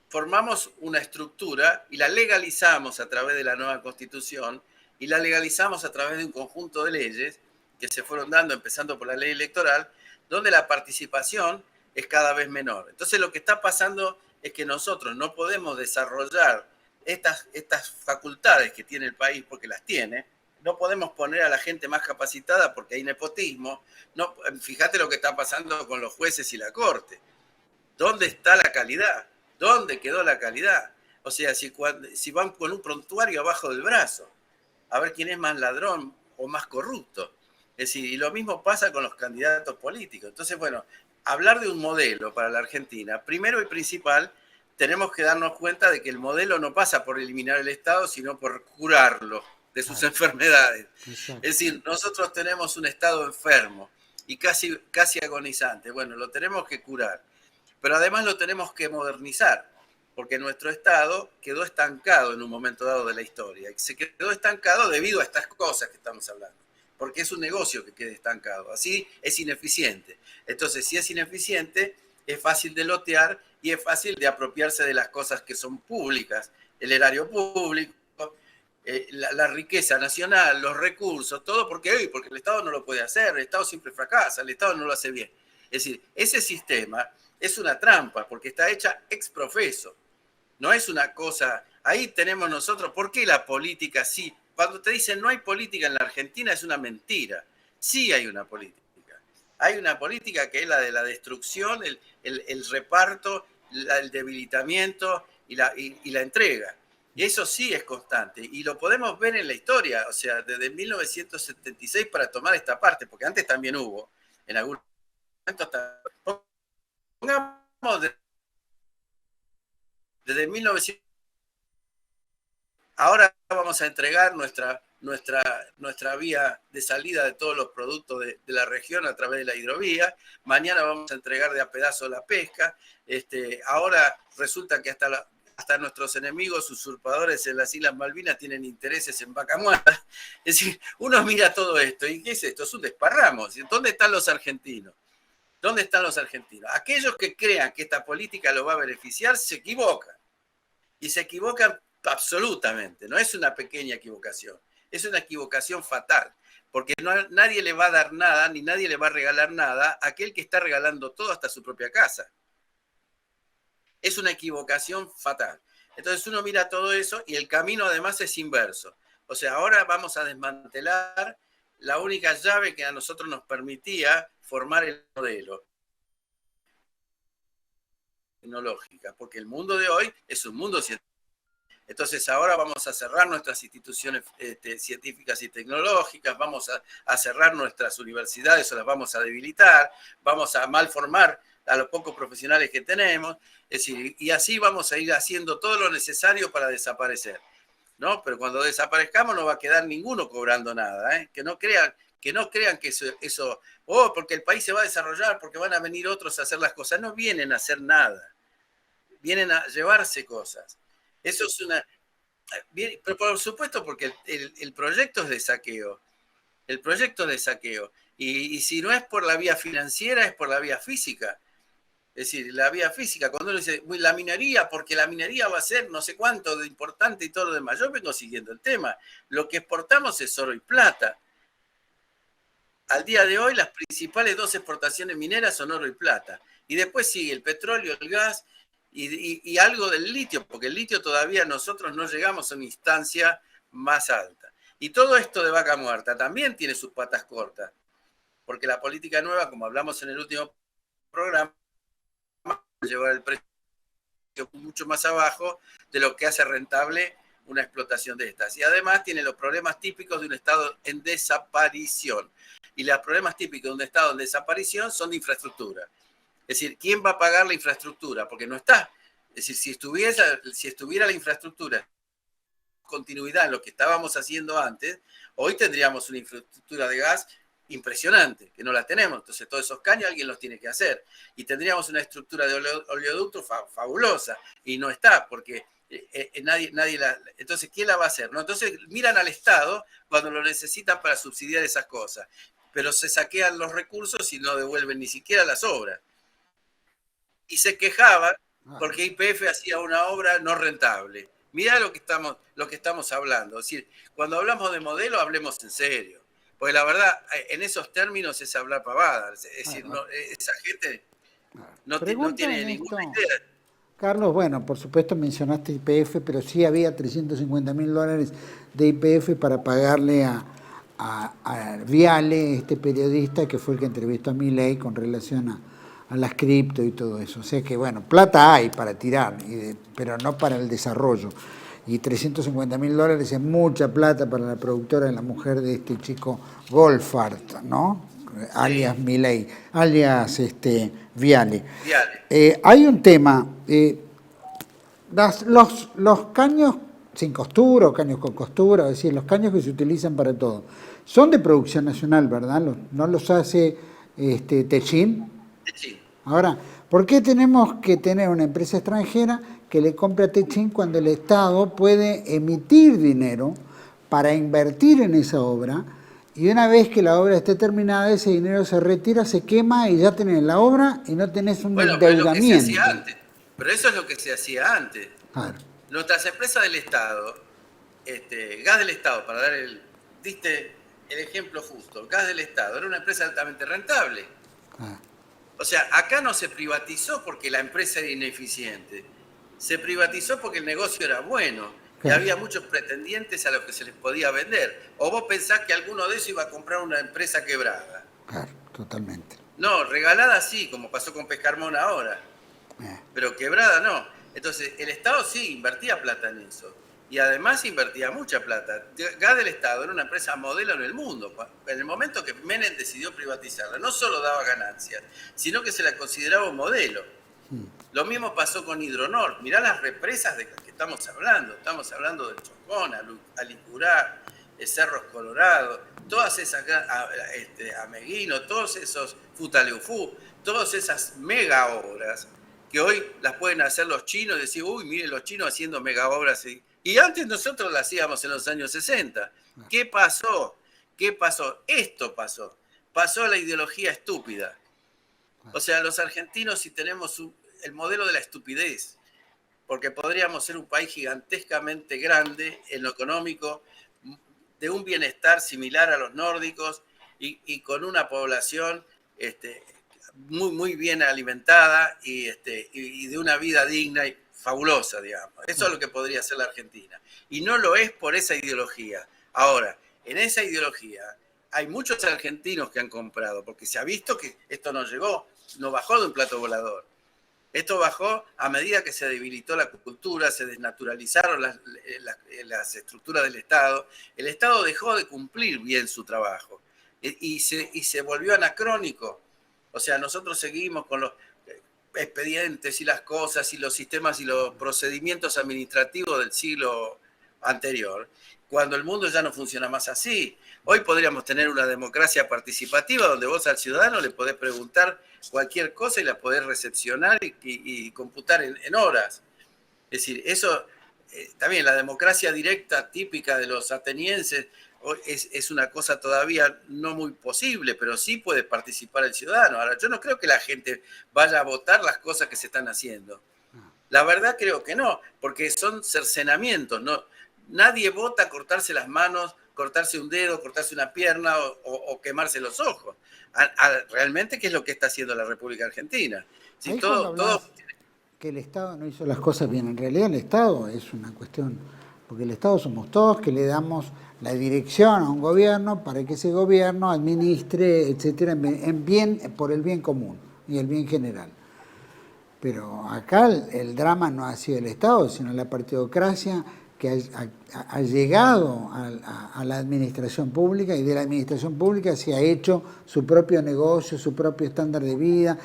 formamos una estructura y la legalizamos a través de la nueva Constitución y la legalizamos a través de un conjunto de leyes que se fueron dando, empezando por la ley electoral, donde la participación es cada vez menor. Entonces, lo que está pasando es que nosotros no podemos desarrollar estas facultades que tiene el país, porque las tiene. No podemos poner a la gente más capacitada porque hay nepotismo. No, fíjate lo que está pasando con los jueces y la corte. ¿Dónde está la calidad? ¿Dónde quedó la calidad? O sea, si van con un prontuario abajo del brazo, a ver quién es más ladrón o más corrupto. Es decir, y lo mismo pasa con los candidatos políticos. Entonces, bueno, hablar de un modelo para la Argentina, primero y principal, tenemos que darnos cuenta de que el modelo no pasa por eliminar el Estado, sino por curarlo de sus enfermedades. Exacto. Es decir, nosotros tenemos un Estado enfermo y casi agonizante. Bueno, lo tenemos que curar, pero además lo tenemos que modernizar, porque nuestro Estado quedó estancado en un momento dado de la historia. Se quedó estancado debido a estas cosas que estamos hablando, porque es un negocio que quede estancado. Así es ineficiente. Entonces, si es ineficiente, es fácil de lotear y es fácil de apropiarse de las cosas que son públicas, el erario público, la riqueza nacional, los recursos, todo porque el Estado no lo puede hacer, el Estado siempre fracasa, el Estado no lo hace bien. Es decir, ese sistema es una trampa porque está hecha ex profeso, no es una cosa, ahí tenemos nosotros, ¿por qué la política sí? Cuando te dicen no hay política en la Argentina es una mentira, sí hay una política. Hay una política que es la de la destrucción, el reparto, el debilitamiento y la entrega. Y eso sí es constante. Y lo podemos ver en la historia, o sea, desde 1976 para tomar esta parte, porque antes también hubo, en algún momento, pongamos desde 1900. Ahora vamos a entregar nuestra vía de salida de todos los productos de la región a través de la hidrovía. Mañana vamos a entregar de a pedazo la pesca. Ahora resulta que hasta nuestros enemigos usurpadores en las Islas Malvinas tienen intereses en Vaca Muerta. Es decir, uno mira todo esto y ¿qué es esto? Es un desparramo. ¿Dónde están los argentinos? ¿Dónde están los argentinos? Aquellos que crean que esta política lo va a beneficiar se equivocan. Y se equivocan absolutamente. No es una pequeña equivocación. Es una equivocación fatal. Porque nadie le va a dar nada, ni nadie le va a regalar nada a aquel que está regalando todo hasta su propia casa. Es una equivocación fatal. Entonces uno mira todo eso y el camino además es inverso. O sea, ahora vamos a desmantelar la única llave que a nosotros nos permitía formar el modelo tecnológica, porque el mundo de hoy es un mundo científico. Entonces ahora vamos a cerrar nuestras instituciones científicas y tecnológicas, vamos a cerrar nuestras universidades o las vamos a debilitar, vamos a malformar a los pocos profesionales que tenemos, es decir, y así vamos a ir haciendo todo lo necesario para desaparecer, ¿no? Pero cuando desaparezcamos no va a quedar ninguno cobrando nada, ¿eh? Que no crean que eso, porque el país se va a desarrollar, porque van a venir otros a hacer las cosas. No vienen a hacer nada, vienen a llevarse cosas. Eso es pero por supuesto porque el proyecto es de saqueo. El proyecto es de saqueo. Y si no es por la vía financiera, es por la vía física. Es decir, la vía física, cuando uno dice, la minería, porque la minería va a ser no sé cuánto de importante y todo lo demás. Yo vengo siguiendo el tema. Lo que exportamos es oro y plata. Al día de hoy, las principales dos exportaciones mineras son oro y plata. Y después sigue el petróleo, el gas y algo del litio, porque el litio todavía nosotros no llegamos a una instancia más alta. Y todo esto de Vaca Muerta también tiene sus patas cortas, porque la política nueva, como hablamos en el último programa, llevar el precio mucho más abajo de lo que hace rentable una explotación de estas. Y además tiene los problemas típicos de un estado en desaparición. Y los problemas típicos de un estado en desaparición son de infraestructura. Es decir, ¿quién va a pagar la infraestructura? Porque no está. Es decir, si estuviera la infraestructura continuidad en lo que estábamos haciendo antes, hoy tendríamos una infraestructura de gas impresionante, que no la tenemos. Entonces todos esos caños alguien los tiene que hacer. Y tendríamos una estructura de oleoducto fabulosa. Y no está, porque Entonces, ¿quién la va a hacer? ¿No? Entonces miran al Estado cuando lo necesitan para subsidiar esas cosas, pero se saquean los recursos y no devuelven ni siquiera las obras. Y se quejaban porque YPF hacía una obra no rentable. Mirá lo que estamos hablando. Es decir, cuando hablamos de modelo, hablemos en serio. Porque la verdad, en esos términos es hablar pavada. Es decir, esa gente no tiene ninguna idea. Carlos, bueno, por supuesto mencionaste YPF, pero sí había $350.000 de YPF para pagarle a Viale, este periodista que fue el que entrevistó a Milei con relación a las cripto y todo eso. O sea que, bueno, plata hay para tirar, pero no para el desarrollo. Y $350.000 es mucha plata para la productora de la mujer de este chico Goldfarb, ¿no? Alias Milei, alias Viale. Hay un tema, los caños sin costura o caños con costura, es decir, los caños que se utilizan para todo, son de producción nacional, ¿verdad? ¿No los hace Techin? Techin. Ahora, ¿por qué tenemos que tener una empresa extranjera que le compre a Techin cuando el Estado puede emitir dinero para invertir en esa obra? Y una vez que la obra esté terminada, ese dinero se retira, se quema y ya tenés la obra y no tenés un endeudamiento. Pero eso es lo que se hacía antes. Claro. Nuestras empresas del Estado, Gas del Estado, para dar diste el ejemplo justo, Gas del Estado era una empresa altamente rentable. O sea, acá no se privatizó porque la empresa era ineficiente. Se privatizó porque el negocio era bueno. Y había muchos pretendientes a los que se les podía vender. ¿O vos pensás que alguno de esos iba a comprar una empresa quebrada? Claro, totalmente. No, regalada sí, como pasó con Pescarmón ahora. Pero quebrada no. Entonces, el Estado sí invertía plata en eso. Y además invertía mucha plata. Gas del Estado era una empresa modelo en el mundo. En el momento que Menem decidió privatizarla, no solo daba ganancias, sino que se la consideraba un modelo. Lo mismo pasó con Hidronor. Mirá las represas de las que estamos hablando. Estamos hablando del Chocón, Alicurá, Cerros Colorado, todas esas, Ameguino, todos esos Futaleufú, todas esas mega obras que hoy las pueden hacer los chinos y decir, uy, miren los chinos haciendo mega obras. Y antes nosotros las hacíamos en los años 60. ¿Qué pasó? ¿Qué pasó? Esto pasó. Pasó la ideología estúpida. O sea, los argentinos si tenemos el modelo de la estupidez, porque podríamos ser un país gigantescamente grande en lo económico, de un bienestar similar a los nórdicos y con una población muy, muy bien alimentada y de una vida digna y fabulosa, digamos. Eso es lo que podría ser la Argentina. Y no lo es por esa ideología. Ahora, en esa ideología hay muchos argentinos que han comprado, porque se ha visto que esto no bajó de un plato volador. Esto bajó a medida que se debilitó la cultura, se desnaturalizaron las estructuras del Estado. El Estado dejó de cumplir bien su trabajo y se volvió anacrónico. O sea, nosotros seguimos con los expedientes y las cosas y los sistemas y los procedimientos administrativos del siglo anterior, cuando el mundo ya no funciona más así. Hoy podríamos tener una democracia participativa donde vos al ciudadano le podés preguntar cualquier cosa y la podés recepcionar y computar en horas. Es decir, eso también la democracia directa típica de los atenienses es una cosa todavía no muy posible, pero sí puede participar el ciudadano. Ahora, yo no creo que la gente vaya a votar las cosas que se están haciendo. La verdad creo que no, porque son cercenamientos. Nadie vota cortarse las manos, cortarse un dedo, cortarse una pierna o quemarse los ojos. Realmente, ¿qué es lo que está haciendo la República Argentina? Si todo que el Estado no hizo las cosas bien. En realidad el Estado es una cuestión, porque el Estado somos todos que le damos la dirección a un gobierno para que ese gobierno administre, etcétera, por el bien común y el bien general. Pero acá el drama no ha sido el Estado, sino la partidocracia que ha llegado a la administración pública, y de la administración pública se ha hecho su propio negocio, su propio estándar de vida,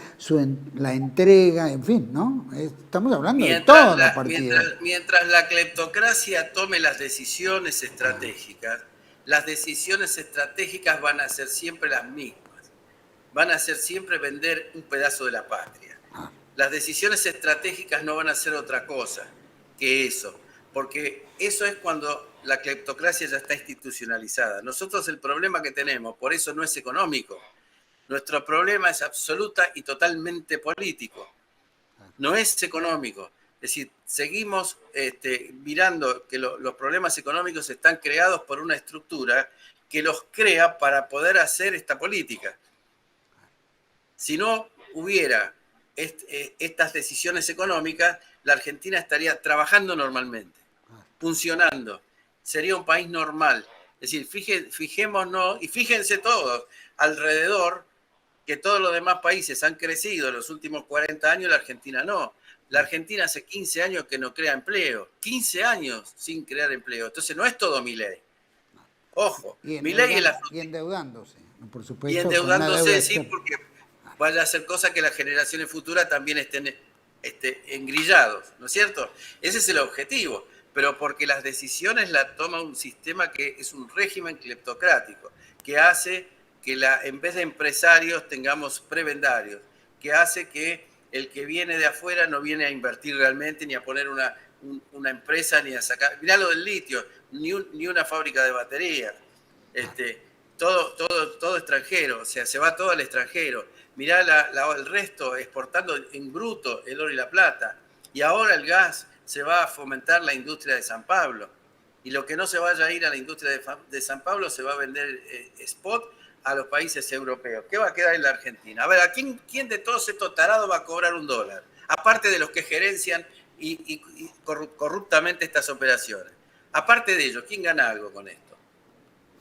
la entrega, en fin, ¿no? Estamos hablando de toda la partida. Mientras la cleptocracia tome las decisiones estratégicas, las decisiones estratégicas van a ser siempre las mismas. Van a ser siempre vender un pedazo de la patria. Las decisiones estratégicas no van a ser otra cosa que eso, porque eso es cuando la cleptocracia ya está institucionalizada. Nosotros el problema que tenemos, por eso no es económico, nuestro problema es absoluta y totalmente político, no es económico. Es decir, seguimos mirando que los problemas económicos están creados por una estructura que los crea para poder hacer esta política. Si no hubiera estas decisiones económicas, la Argentina estaría trabajando normalmente, funcionando, sería un país normal. Es decir, fijémonos y fíjense todos alrededor que todos los demás países han crecido en los últimos 40 años, la Argentina no. La Argentina hace 15 años que no crea empleo, 15 años sin crear empleo. Entonces no es todo Milei. Ojo, Milei es la... Y endeudándose, por supuesto. Y endeudándose, sí, porque vaya a ser cosa que las generaciones futuras también estén engrillados, ¿no es cierto? Ese es el objetivo, pero porque las decisiones las toma un sistema que es un régimen cleptocrático, que hace que en vez de empresarios tengamos prebendarios, que hace que el que viene de afuera no viene a invertir realmente, ni a poner una empresa, ni a sacar... Mirá lo del litio, ni una fábrica de baterías. Todo extranjero, o sea, se va todo al extranjero. Mirá el resto exportando en bruto el oro y la plata. Y ahora el gas se va a fomentar la industria de San Pablo. Y lo que no se vaya a ir a la industria de San Pablo se va a vender spot a los países europeos. ¿Qué va a quedar en la Argentina? A ver, ¿quién de todos estos tarados va a cobrar $1? Aparte de los que gerencian y corruptamente estas operaciones. Aparte de ellos, ¿quién gana algo con esto?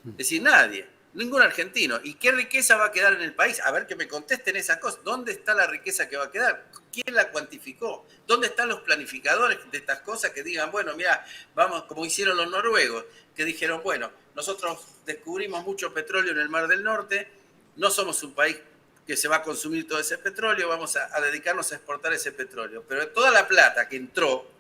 Es decir, nadie, ningún argentino. ¿Y qué riqueza va a quedar en el país? A ver, que me contesten esas cosas. ¿Dónde está la riqueza que va a quedar? ¿Quién la cuantificó? ¿Dónde están los planificadores de estas cosas que digan, bueno, mira, vamos, como hicieron los noruegos, que dijeron, bueno, nosotros descubrimos mucho petróleo en el Mar del Norte, no somos un país que se va a consumir todo ese petróleo, vamos a dedicarnos a exportar ese petróleo. Pero toda la plata que entró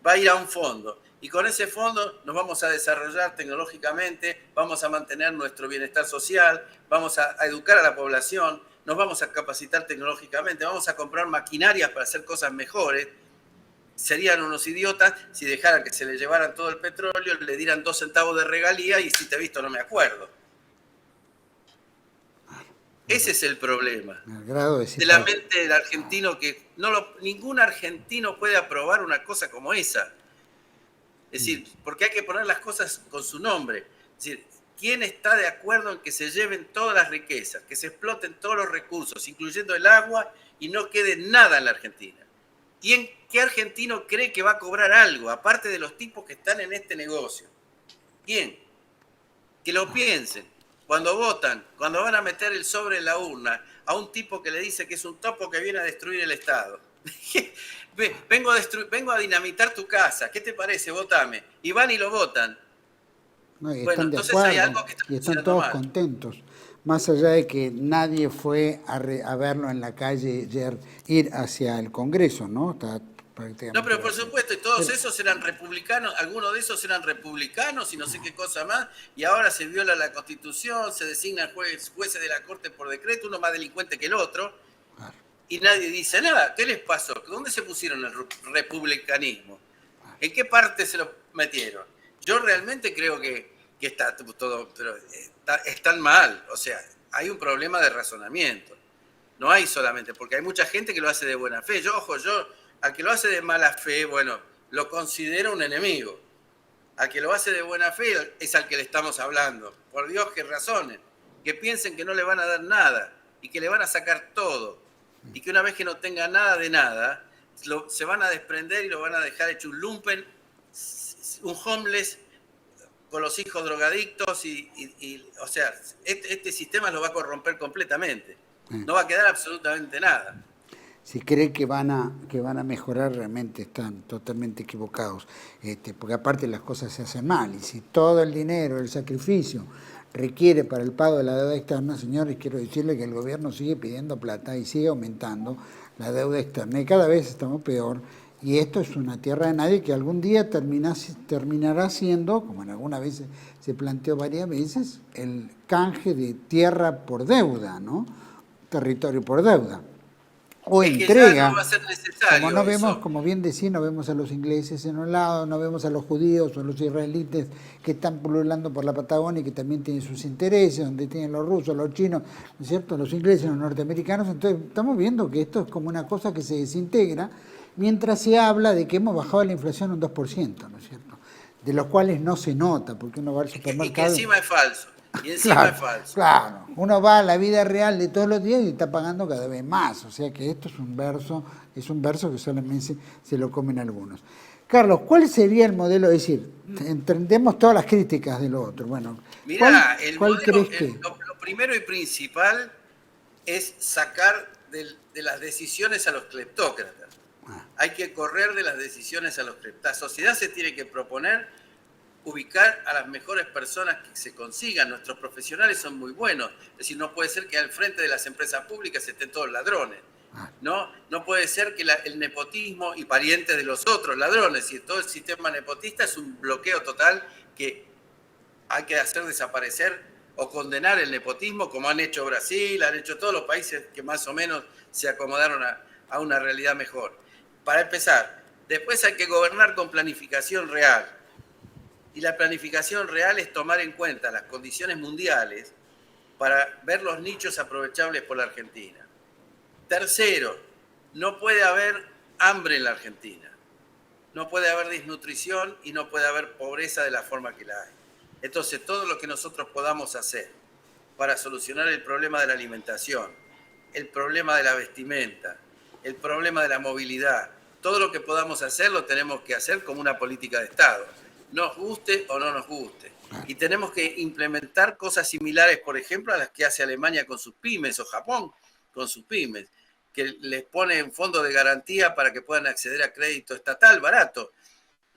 va a ir a un fondo. Y con ese fondo nos vamos a desarrollar tecnológicamente, vamos a mantener nuestro bienestar social, vamos a educar a la población, nos vamos a capacitar tecnológicamente, vamos a comprar maquinarias para hacer cosas mejores. Serían unos idiotas si dejaran que se le llevaran todo el petróleo, le dieran 2 centavos de regalía y si te he visto no me acuerdo. Ese es el problema. De la mente del argentino, que ningún argentino puede aprobar una cosa como esa. Es decir, porque hay que poner las cosas con su nombre. Es decir, ¿quién está de acuerdo en que se lleven todas las riquezas, que se exploten todos los recursos, incluyendo el agua, y no quede nada en la Argentina? ¿Qué argentino cree que va a cobrar algo, aparte de los tipos que están en este negocio? ¿Quién? Que lo piensen. Cuando votan, cuando van a meter el sobre en la urna, a un tipo que le dice que es un topo que viene a destruir el Estado. Vengo a dinamitar tu casa, ¿qué te parece? Votame. Y van y lo votan. No, y bueno, entonces hay algo que y están todos mal. Contentos. Más allá de que nadie fue a verlo en la calle ayer, ir hacia el Congreso, ¿no? No, pero por supuesto, y todos esos eran republicanos, algunos de esos eran republicanos y no sé qué cosa más, y ahora se viola la Constitución, se designan jueces de la Corte por decreto, uno más delincuente que el otro, y nadie dice nada. ¿Qué les pasó? ¿Dónde se pusieron el republicanismo? ¿En qué parte se lo metieron? Yo realmente creo que está todo, pero están mal, o sea, hay un problema de razonamiento. No hay solamente, porque hay mucha gente que lo hace de buena fe. Yo al que lo hace de mala fe, bueno, lo considero un enemigo. Al que lo hace de buena fe es al que le estamos hablando. Por Dios, que razonen, que piensen que no le van a dar nada y que le van a sacar todo. Y que una vez que no tenga nada de nada, se van a desprender y lo van a dejar hecho un lumpen, un homeless, con los hijos drogadictos o sea, este sistema lo va a corromper completamente. No va a quedar absolutamente nada. Si creen que van a mejorar, realmente están totalmente equivocados, porque aparte las cosas se hacen mal, y si todo el dinero, el sacrificio requiere para el pago de la deuda externa, señores, quiero decirles que el gobierno sigue pidiendo plata y sigue aumentando la deuda externa, y cada vez estamos peor, y esto es una tierra de nadie que algún día terminará siendo, como en algunas veces se planteó varias veces, el canje de tierra por deuda, ¿no? Territorio por deuda. o es que entrega. ya no va a ser necesario. Como no vemos, eso. como bien decía, no vemos a los ingleses en un lado, no vemos a los judíos o a los israelites que están pululando por la Patagonia y que también tienen sus intereses, donde tienen los rusos, los chinos, ¿no es cierto?, los ingleses, los norteamericanos. Entonces estamos viendo que esto es como una cosa que se desintegra, mientras se habla de que hemos bajado la inflación un 2%, ¿no es cierto?, de los cuales no se nota, porque uno va al supermercado... Y que encima es falso. Y encima claro, es falso. claro, uno va a la vida real de todos los días y está pagando cada vez más, o sea que esto es un verso que solamente se lo comen algunos. Carlos, ¿cuál sería el modelo? Es decir, entendemos todas las críticas de lo otro. Bueno, Mirá, ¿cuál crees que? Lo primero y principal es sacar de las decisiones a los cleptócratas. Hay que correr de las decisiones a los cleptócratas. La sociedad se tiene que proponer ubicar a las mejores personas que se consigan. Nuestros profesionales son muy buenos. Es decir, no puede ser que al frente de las empresas públicas estén todos ladrones. No puede ser que el nepotismo y parientes de los otros ladrones, y todo el sistema nepotista es un bloqueo total que hay que hacer desaparecer o condenar el nepotismo, como han hecho Brasil, han hecho todos los países que más o menos se acomodaron a una realidad mejor. Para empezar, después hay que gobernar con planificación real. Y la planificación real es tomar en cuenta las condiciones mundiales para ver los nichos aprovechables por la Argentina. Tercero, no puede haber hambre en la Argentina. No puede haber desnutrición y no puede haber pobreza de la forma que la hay. Entonces, todo lo que nosotros podamos hacer para solucionar el problema de la alimentación, el problema de la vestimenta, el problema de la movilidad, todo lo que podamos hacer lo tenemos que hacer como una política de Estado, nos guste o no nos guste. Y tenemos que implementar cosas similares, por ejemplo, a las que hace Alemania con sus pymes o Japón con sus pymes, que les pone un fondo de garantía para que puedan acceder a crédito estatal barato,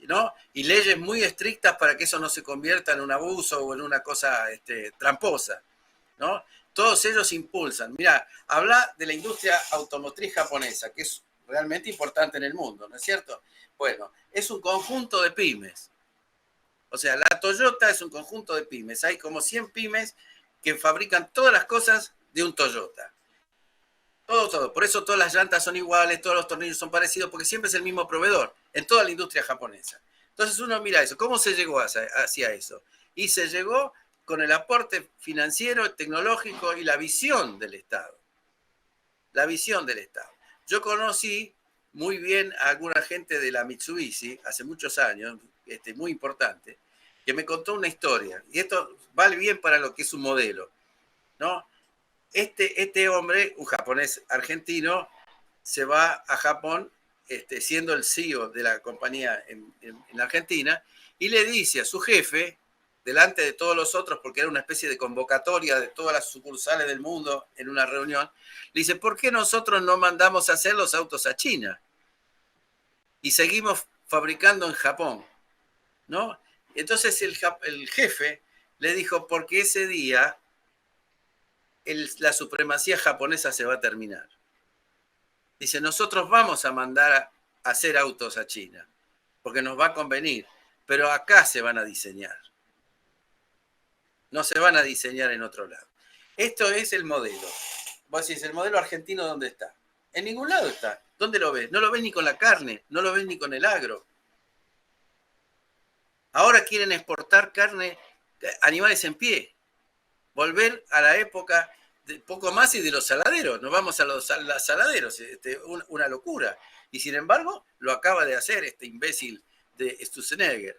¿no? Y leyes muy estrictas para que eso no se convierta en un abuso o en una cosa tramposa, ¿no? Todos ellos impulsan. Mirá, habla de la industria automotriz japonesa, que es realmente importante en el mundo, ¿no es cierto? Bueno, es un conjunto de pymes. O sea, la Toyota es un conjunto de pymes. Hay como 100 pymes que fabrican todas las cosas de un Toyota. Todo. Por eso todas las llantas son iguales, todos los tornillos son parecidos, porque siempre es el mismo proveedor en toda la industria japonesa. Entonces uno mira eso. ¿Cómo se llegó hacia eso? Y se llegó con el aporte financiero, tecnológico y la visión del Estado. La visión del Estado. Yo conocí muy bien a alguna gente de la Mitsubishi hace muchos años, muy importante, que me contó una historia. Y esto vale bien para lo que es un modelo, ¿no? Este hombre, un japonés argentino, se va a Japón siendo el CEO de la compañía en Argentina y le dice a su jefe, delante de todos los otros, porque era una especie de convocatoria de todas las sucursales del mundo en una reunión, le dice, ¿por qué nosotros no mandamos a hacer los autos a China? Y seguimos fabricando en Japón, ¿no? Entonces el jefe le dijo, porque ese día la supremacía japonesa se va a terminar. Dice, nosotros vamos a mandar a hacer autos a China, porque nos va a convenir, pero acá se van a diseñar. No se van a diseñar en otro lado. Esto es el modelo. Vos decís, ¿el modelo argentino dónde está? En ningún lado está. ¿Dónde lo ves? No lo ves ni con la carne, no lo ves ni con el agro. Ahora quieren exportar carne, animales en pie. Volver a la época de poco más y de los saladeros. Nos vamos a los saladeros. Una locura. Y sin embargo, lo acaba de hacer este imbécil de Sturzenegger,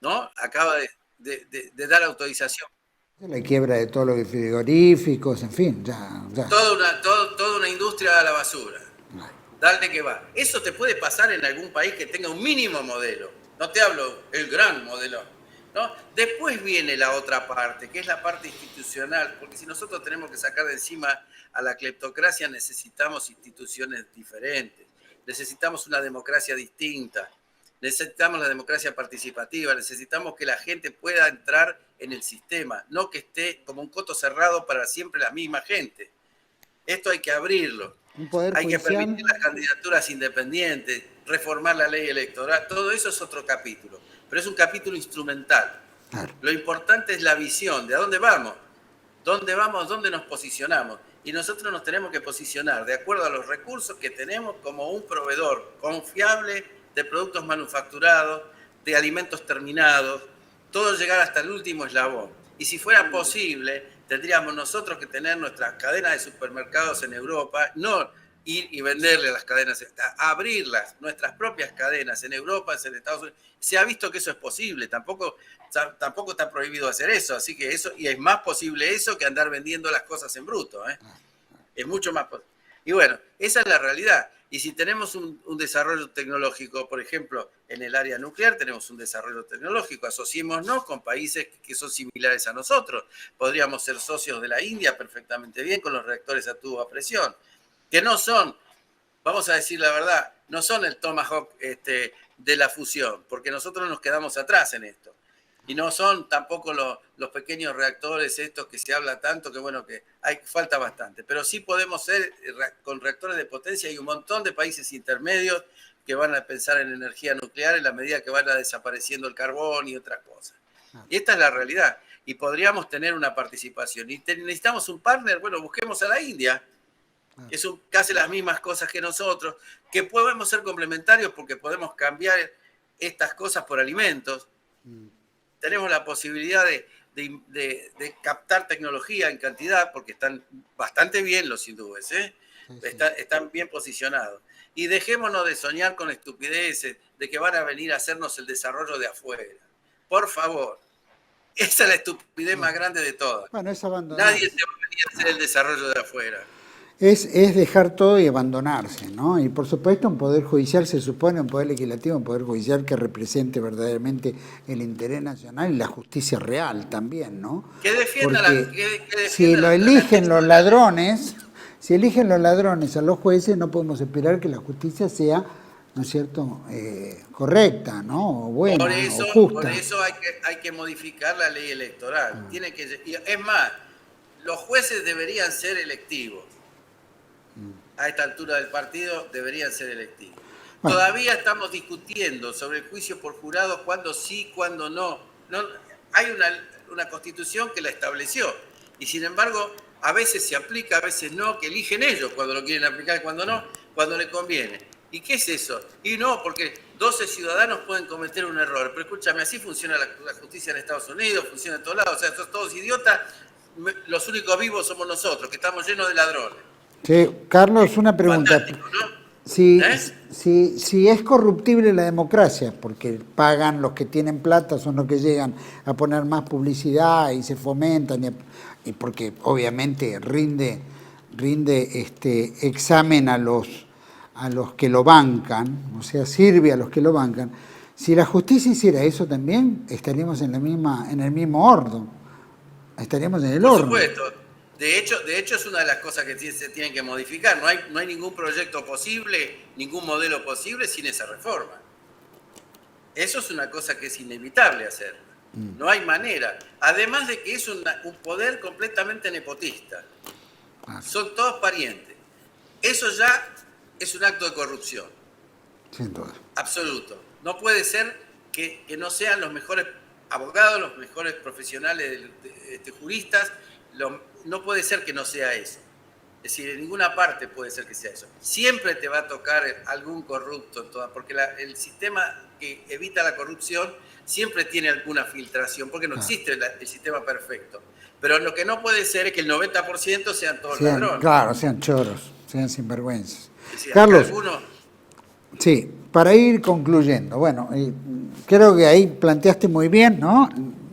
¿no? Acaba de dar autorización. La quiebra de todos los frigoríficos, en fin, ya. Toda una industria a la basura. Dale que va. Eso te puede pasar en algún país que tenga un mínimo modelo. No te hablo el gran modelo, ¿no? Después viene la otra parte, que es la parte institucional, porque si nosotros tenemos que sacar de encima a la cleptocracia, necesitamos instituciones diferentes, necesitamos una democracia distinta, necesitamos la democracia participativa, necesitamos que la gente pueda entrar en el sistema, no que esté como un coto cerrado para siempre la misma gente. Esto hay que abrirlo. Hay que permitir las candidaturas independientes, reformar la ley electoral, todo eso es otro capítulo, pero es un capítulo instrumental. Claro. Lo importante es la visión, de a dónde vamos, dónde nos posicionamos. y nosotros nos tenemos que posicionar de acuerdo a los recursos que tenemos como un proveedor confiable de productos manufacturados, de alimentos terminados, todo llegar hasta el último eslabón. Y si fuera posible, tendríamos nosotros que tener nuestras cadenas de supermercados en Europa, no ir y venderle a las cadenas, abrirlas, nuestras propias cadenas en Europa, en Estados Unidos. Se ha visto que eso es posible, tampoco está prohibido hacer eso, así que eso, y es más posible eso que andar vendiendo las cosas en bruto, ¿eh? Es mucho más posible. Y bueno, esa es la realidad. Y si tenemos un desarrollo tecnológico, por ejemplo, en el área nuclear tenemos un desarrollo tecnológico, asociémonos con países que son similares a nosotros. Podríamos ser socios de la India perfectamente bien con los reactores a tubo a presión, que no son, vamos a decir la verdad, no son el Tomahawk de la fusión, porque nosotros nos quedamos atrás en esto. Y no son tampoco los pequeños reactores estos que se habla tanto, que bueno, que falta bastante. Pero sí podemos ser con reactores de potencia. Hay un montón de países intermedios que van a pensar en energía nuclear en la medida que vaya desapareciendo el carbón y otras cosas. Y esta es la realidad. Y podríamos tener una participación. Y necesitamos un partner, bueno, busquemos a la India, que hace las mismas cosas que nosotros, que podemos ser complementarios porque podemos cambiar estas cosas por alimentos. Tenemos la posibilidad de captar tecnología en cantidad, porque están bastante bien los hindúes, ¿eh? Están bien posicionados. Y dejémonos de soñar con estupideces, de que van a venir a hacernos el desarrollo de afuera. Por favor, esa es la estupidez más grande de todas. Bueno, es abandonar. Nadie te va a venir a hacer el desarrollo de afuera. Es dejar todo y abandonarse, ¿no? Y por supuesto un poder judicial, se supone un poder legislativo, un poder judicial que represente verdaderamente el interés nacional y la justicia real también, ¿no? Que defienda si lo eligen los ladrones, si eligen los ladrones a los jueces, no podemos esperar que la justicia sea, ¿no es cierto?, correcta, ¿no? O buena, o justa. Por eso hay que modificar la ley electoral. Es más, los jueces deberían ser electivos. A esta altura del partido deberían ser electivos. Bueno. Todavía estamos discutiendo sobre el juicio por jurado, cuándo sí, cuándo no. Hay una constitución que la estableció y sin embargo a veces se aplica, a veces no, que eligen ellos cuando lo quieren aplicar y cuando no, cuando les conviene. ¿Y qué es eso? Y no, porque 12 ciudadanos pueden cometer un error. Pero escúchame, así funciona la justicia en Estados Unidos, funciona en todos lados. O sea, son todos idiotas, los únicos vivos somos nosotros, que estamos llenos de ladrones. Sí, Carlos, una pregunta. ¿No? Si es corruptible la democracia, porque pagan los que tienen plata, son los que llegan a poner más publicidad y se fomentan, y porque obviamente rinde examen a los que lo bancan, o sea, sirve a los que lo bancan. Si la justicia hiciera eso también, estaríamos en el mismo horno. Estaríamos en el horno. Por supuesto. De hecho, es una de las cosas que se tienen que modificar. No hay ningún proyecto posible, ningún modelo posible sin esa reforma. Eso es una cosa que es inevitable hacer. No hay manera. Además de que es un poder completamente nepotista. Son todos parientes. Eso ya es un acto de corrupción. Sin duda. Absoluto. No puede ser que no sean los mejores abogados, los mejores profesionales, juristas. No puede ser que no sea eso. Es decir, en ninguna parte puede ser que sea eso. Siempre te va a tocar algún corrupto, porque el sistema que evita la corrupción siempre tiene alguna filtración, porque no existe el sistema perfecto. Pero lo que no puede ser es que el 90% sean todos ladrones. Claro, sean choros, sean sinvergüenzas. Carlos, sí, para ir concluyendo, bueno, creo que ahí planteaste muy bien, ¿no?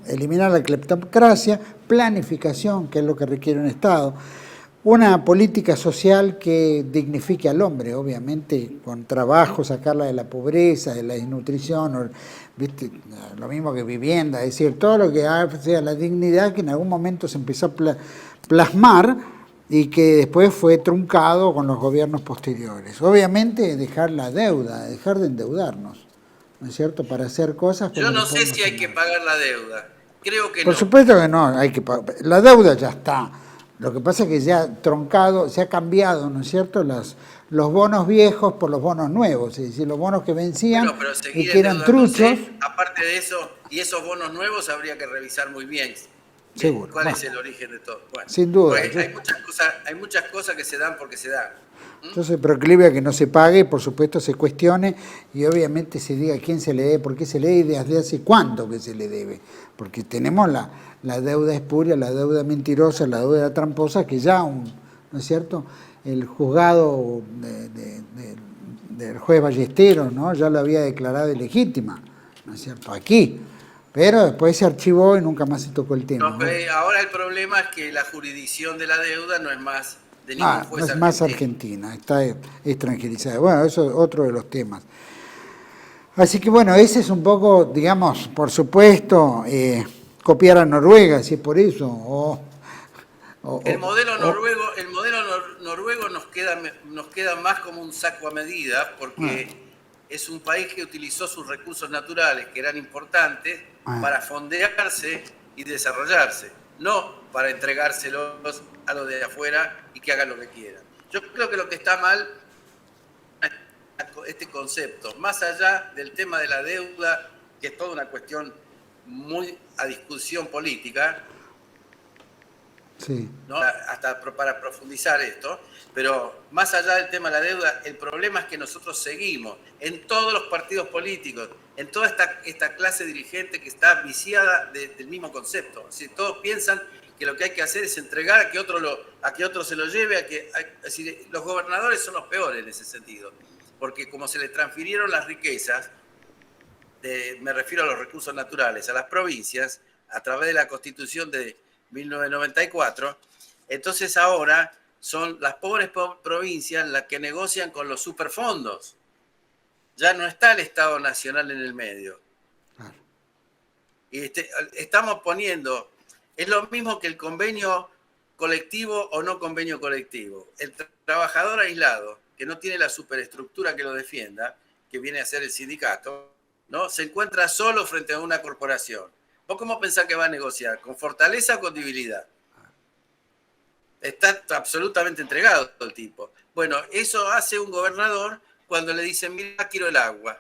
Eliminar la cleptocracia, planificación, que es lo que requiere un Estado, una política social que dignifique al hombre, obviamente, con trabajo, sacarla de la pobreza, de la desnutrición, ¿viste? Lo mismo que vivienda, es decir, todo lo que sea la dignidad que en algún momento se empezó a plasmar y que después fue truncado con los gobiernos posteriores. Obviamente, dejar la deuda, dejar de endeudarnos, ¿no es cierto?, para hacer cosas. Yo no sé si hay que pagar la deuda. Creo que no. Por supuesto que no, hay que pagar. La deuda ya está. Lo que pasa es que se ha troncado, se ha cambiado, ¿no es cierto?, los bonos viejos por los bonos nuevos, es decir, los bonos que vencían y que eran truchos. Aparte de eso, y esos bonos nuevos habría que revisar muy bien seguro. ¿Cuál Bueno, es el origen de todo? Bueno, sin duda. porque hay muchas cosas que se dan porque se dan. Yo se proclive a que no se pague, por supuesto se cuestione y obviamente se diga a quién se le debe, por qué se le debe y desde hace cuánto que se le debe. Porque tenemos la deuda espuria, la deuda mentirosa, la deuda tramposa, que ya, ¿no es cierto?, el juzgado del juez Ballesteros, ¿no?, ya lo había declarado ilegítima, ¿no es cierto?, aquí. Pero después se archivó y nunca más se tocó el tema. No, ahora el problema es que la jurisdicción de la deuda no es más de ningún No juez es más argentino. argentina, está extranjerizada. Bueno, eso es otro de los temas. Así que bueno, ese es un poco, digamos, por supuesto, copiar a Noruega, si es por eso. El modelo noruego nos queda más como un saco a medida, porque es un país que utilizó sus recursos naturales, que eran importantes, para fondearse y desarrollarse, no para entregárselos a los de afuera y que hagan lo que quieran. Yo creo que lo que está mal es este concepto, más allá del tema de la deuda, que es toda una cuestión muy a discusión política, sí, ¿no? Hasta para profundizar esto, pero más allá del tema de la deuda, el problema es que nosotros seguimos en todos los partidos políticos, en toda esta clase dirigente que está viciada del mismo concepto. O sea, todos piensan que lo que hay que hacer es entregar a que otro se lo lleve, es decir, los gobernadores son los peores en ese sentido, porque como se les transfirieron las riquezas, me refiero a los recursos naturales, a las provincias, a través de la Constitución de 1994, entonces ahora son las pobres provincias las que negocian con los superfondos. Ya no está el Estado Nacional en el medio. Y estamos poniendo, es lo mismo que el convenio colectivo o no convenio colectivo. El trabajador aislado, que no tiene la superestructura que lo defienda, que viene a ser el sindicato, ¿no?, se encuentra solo frente a una corporación. ¿Vos cómo pensás que va a negociar? ¿Con fortaleza o con debilidad? Está absolutamente entregado el tipo. Bueno, eso hace un gobernador cuando le dicen, mirá, quiero el agua.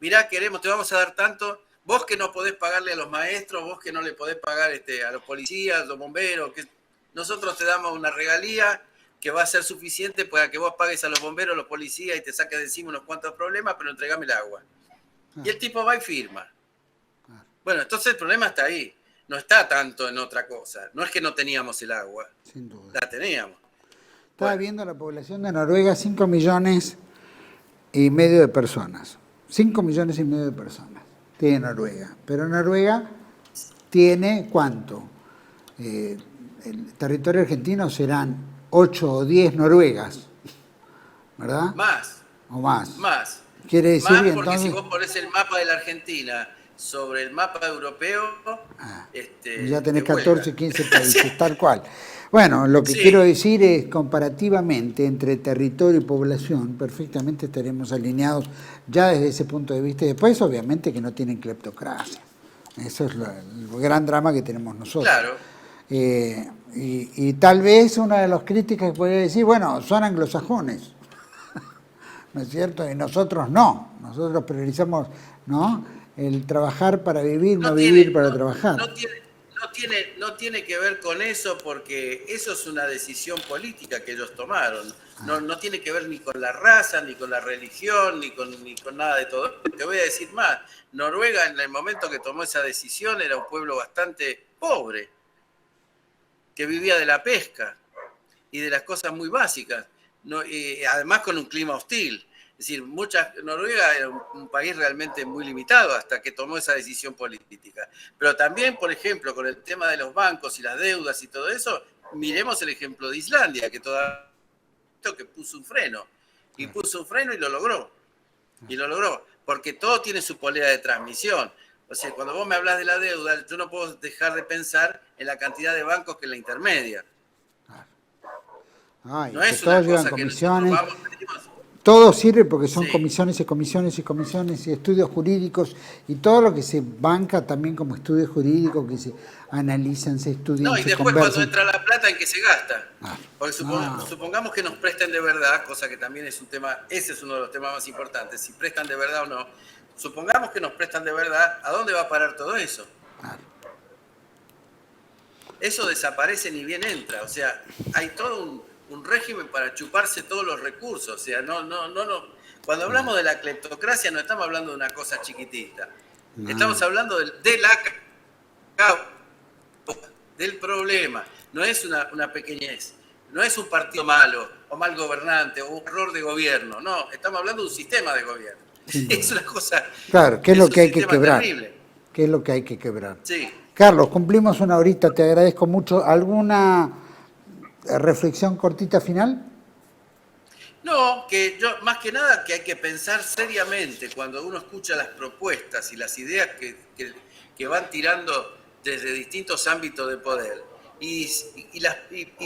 Mirá, te vamos a dar tanto. Vos que no podés pagarle a los maestros, vos que no le podés pagar a los policías, los bomberos, que nosotros te damos una regalía que va a ser suficiente para que vos pagues a los bomberos, a los policías y te saques de encima unos cuantos problemas, pero entregame el agua. Y el tipo va y firma. Bueno, entonces el problema está ahí. No está tanto en otra cosa. No es que no teníamos el agua. Sin duda. La teníamos. Estaba viendo la población de Noruega, 5,5 millones de personas. 5,5 millones de personas tiene Noruega. Pero Noruega tiene, ¿cuánto? El territorio argentino serán 8 o 10 Noruegas, ¿verdad? Más. O más. Más. Quiere decir más que porque entonces, si vos ponés el mapa de la Argentina sobre el mapa europeo, ya tenés 14, 15 países, tal cual. Bueno, lo que quiero decir es, comparativamente entre territorio y población, perfectamente estaremos alineados ya desde ese punto de vista. Y después, obviamente, que no tienen cleptocracia. Eso es el gran drama que tenemos nosotros. Claro. Y tal vez una de las críticas que podría decir, bueno, son anglosajones, ¿no es cierto? Y nosotros no. Nosotros priorizamos, ¿no?, el trabajar para vivir, no vivir para trabajar. No tiene que ver con eso, porque eso es una decisión política que ellos tomaron. No tiene que ver ni con la raza, ni con la religión, ni con nada de todo. Te voy a decir más. Noruega, en el momento que tomó esa decisión, era un pueblo bastante pobre, que vivía de la pesca y de las cosas muy básicas. Además con un clima hostil. Es decir, Noruega era un país realmente muy limitado hasta que tomó esa decisión política. Pero también, por ejemplo, con el tema de los bancos y las deudas y todo eso, miremos el ejemplo de Islandia, que puso un freno. Y puso un freno y lo logró. Y lo logró. Porque todo tiene su polea de transmisión. O sea, cuando vos me hablas de la deuda, yo no puedo dejar de pensar en la cantidad de bancos que la intermedia. No es una cosa que nosotros todo sirve porque son comisiones y comisiones y comisiones y estudios jurídicos y todo lo que se banca también como estudios jurídicos que se analizan, se estudian, y después cuando entra la plata, ¿en qué se gasta? Porque supongamos que nos presten de verdad, cosa que también es un tema, ese es uno de los temas más importantes, si prestan de verdad o no. Supongamos que nos prestan de verdad, ¿a dónde va a parar todo eso? eso desaparece ni bien entra. O sea, hay todo un régimen para chuparse todos los recursos. O sea, no. Cuando hablamos de la cleptocracia no estamos hablando de una cosa chiquitita. Estamos hablando del problema. No es una pequeñez. No es un partido malo o mal gobernante o un error de gobierno. No, estamos hablando de un sistema de gobierno. Es una cosa... Claro, ¿qué es lo que hay que quebrar? Terrible. ¿Qué es lo que hay que quebrar? Sí. Carlos, cumplimos una horita, te agradezco mucho. ¿Alguna reflexión cortita final? No, que yo, más que nada, que hay que pensar seriamente cuando uno escucha las propuestas y las ideas que van tirando desde distintos ámbitos de poder y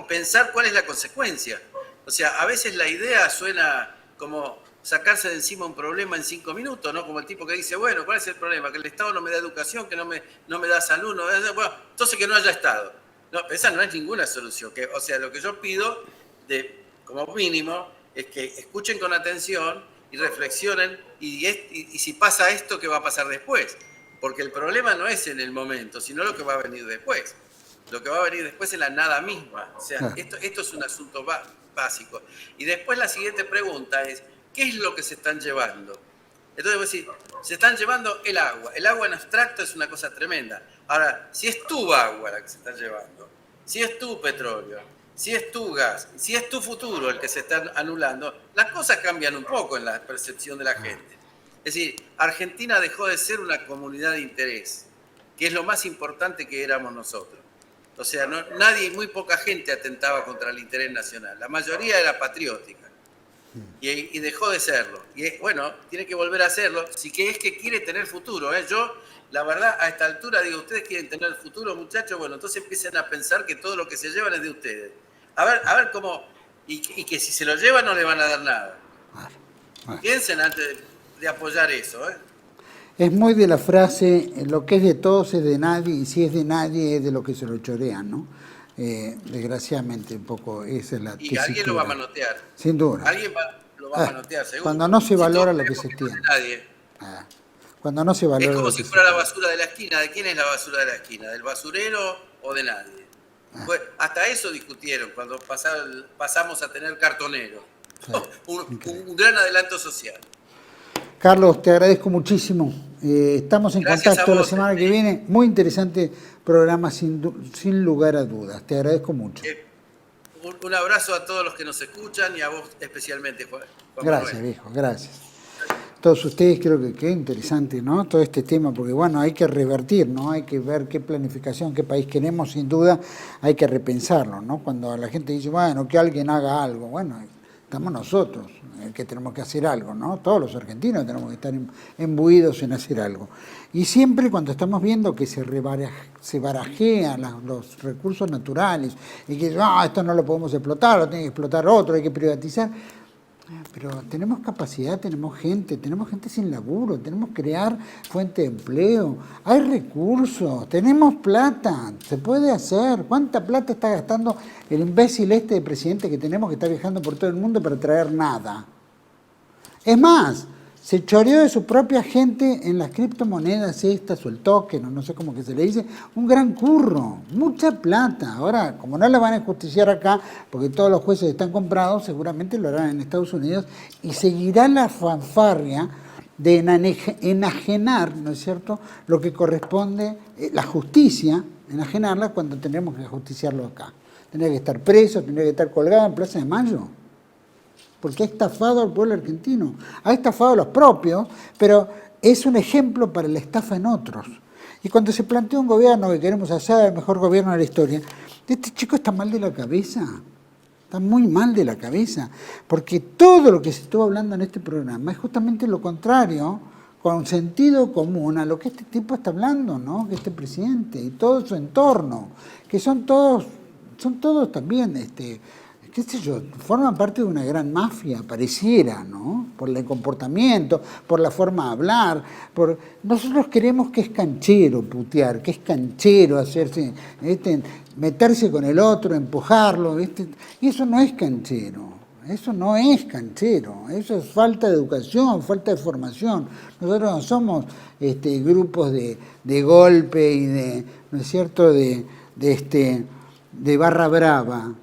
pensar cuál es la consecuencia. O sea, a veces la idea suena como sacarse de encima un problema en 5 minutos, ¿no? Como el tipo que dice, bueno, ¿cuál es el problema? Que el Estado no me da educación, que no me da salud, no me da... Bueno, entonces que no haya Estado. No, esa no es ninguna solución. O sea, lo que yo pido, como mínimo, es que escuchen con atención y reflexionen y si pasa esto, ¿qué va a pasar después? Porque el problema no es en el momento, sino lo que va a venir después. Lo que va a venir después es la nada misma. O sea, esto es un asunto básico. Y después la siguiente pregunta es, ¿qué es lo que se están llevando? Entonces vos decís, se están llevando el agua. El agua en abstracto es una cosa tremenda. Ahora, si es tu agua la que se están llevando, si es tu petróleo, si es tu gas, si es tu futuro el que se está anulando, las cosas cambian un poco en la percepción de la gente. Es decir, Argentina dejó de ser una comunidad de interés, que es lo más importante que éramos nosotros. O sea, muy poca gente atentaba contra el interés nacional. La mayoría era patriótica. Y dejó de serlo. Y bueno, tiene que volver a hacerlo, si que es que quiere tener futuro. Yo, la verdad, a esta altura digo, ¿ustedes quieren tener futuro, muchachos? Bueno, entonces empiecen a pensar que todo lo que se llevan es de ustedes. A ver cómo... Y que si se lo llevan no le van a dar nada. Piensen antes de apoyar eso. Es muy de la frase, lo que es de todos es de nadie, y si es de nadie es de lo que se lo chorean, ¿no? Desgraciadamente, un poco esa es la tesitura. Y alguien lo va a manotear. Sin duda. Alguien lo va a manotear, seguro. Cuando no se valora lo que se tiene. Cuando no se valora. Es como si fuera la basura de la esquina. ¿De quién es la basura de la esquina? ¿Del basurero o de nadie? Pues, hasta eso discutieron cuando pasamos a tener cartoneros. Un gran adelanto social. Carlos, te agradezco muchísimo. Estamos en contacto la semana que viene. Muy interesante programa, sin lugar a dudas. Te agradezco mucho. Un abrazo a todos los que nos escuchan y a vos especialmente, Juan. Gracias, viejo, gracias. Todos ustedes, creo que es interesante, ¿no? Todo este tema, porque bueno, hay que revertir, ¿no? Hay que ver qué planificación, qué país queremos, sin duda, hay que repensarlo, ¿no? Cuando la gente dice, bueno, que alguien haga algo, bueno, estamos nosotros que tenemos que hacer algo, ¿no? Todos los argentinos tenemos que estar imbuidos en hacer algo. Y siempre cuando estamos viendo que se barajean los recursos naturales y que esto no lo podemos explotar, lo tiene que explotar otro, hay que privatizar. Pero tenemos capacidad, tenemos gente sin laburo, tenemos que crear fuente de empleo, hay recursos, tenemos plata, se puede hacer. ¿Cuánta plata está gastando el imbécil de presidente que tenemos que está viajando por todo el mundo para traer nada? Es más, se choreó de su propia gente en las criptomonedas estas o el token, o no sé cómo que se le dice, un gran curro, mucha plata. Ahora, como no la van a justiciar acá, porque todos los jueces están comprados, seguramente lo harán en Estados Unidos, y seguirá la fanfarria de enajenar, ¿no es cierto?, lo que corresponde, la justicia, enajenarla cuando tenemos que justiciarlo acá. Tendría que estar preso, tendría que estar colgado en Plaza de Mayo, porque ha estafado al pueblo argentino, ha estafado a los propios, pero es un ejemplo para la estafa en otros. Y cuando se plantea un gobierno que queremos hacer el mejor gobierno de la historia, este chico está mal de la cabeza, está muy mal de la cabeza, porque todo lo que se estuvo hablando en este programa es justamente lo contrario, con sentido común a lo que este tipo está hablando, ¿no? Que este presidente y todo su entorno, que son todos también, qué sé yo, forman parte de una gran mafia, pareciera, ¿no? Por el comportamiento, por la forma de hablar. Nosotros queremos que es canchero putear, que es canchero hacerse, meterse con el otro, empujarlo, y eso no es canchero. Eso no es canchero, eso es falta de educación, falta de formación. Nosotros no somos grupos de golpe y ¿no es cierto?, de de barra brava.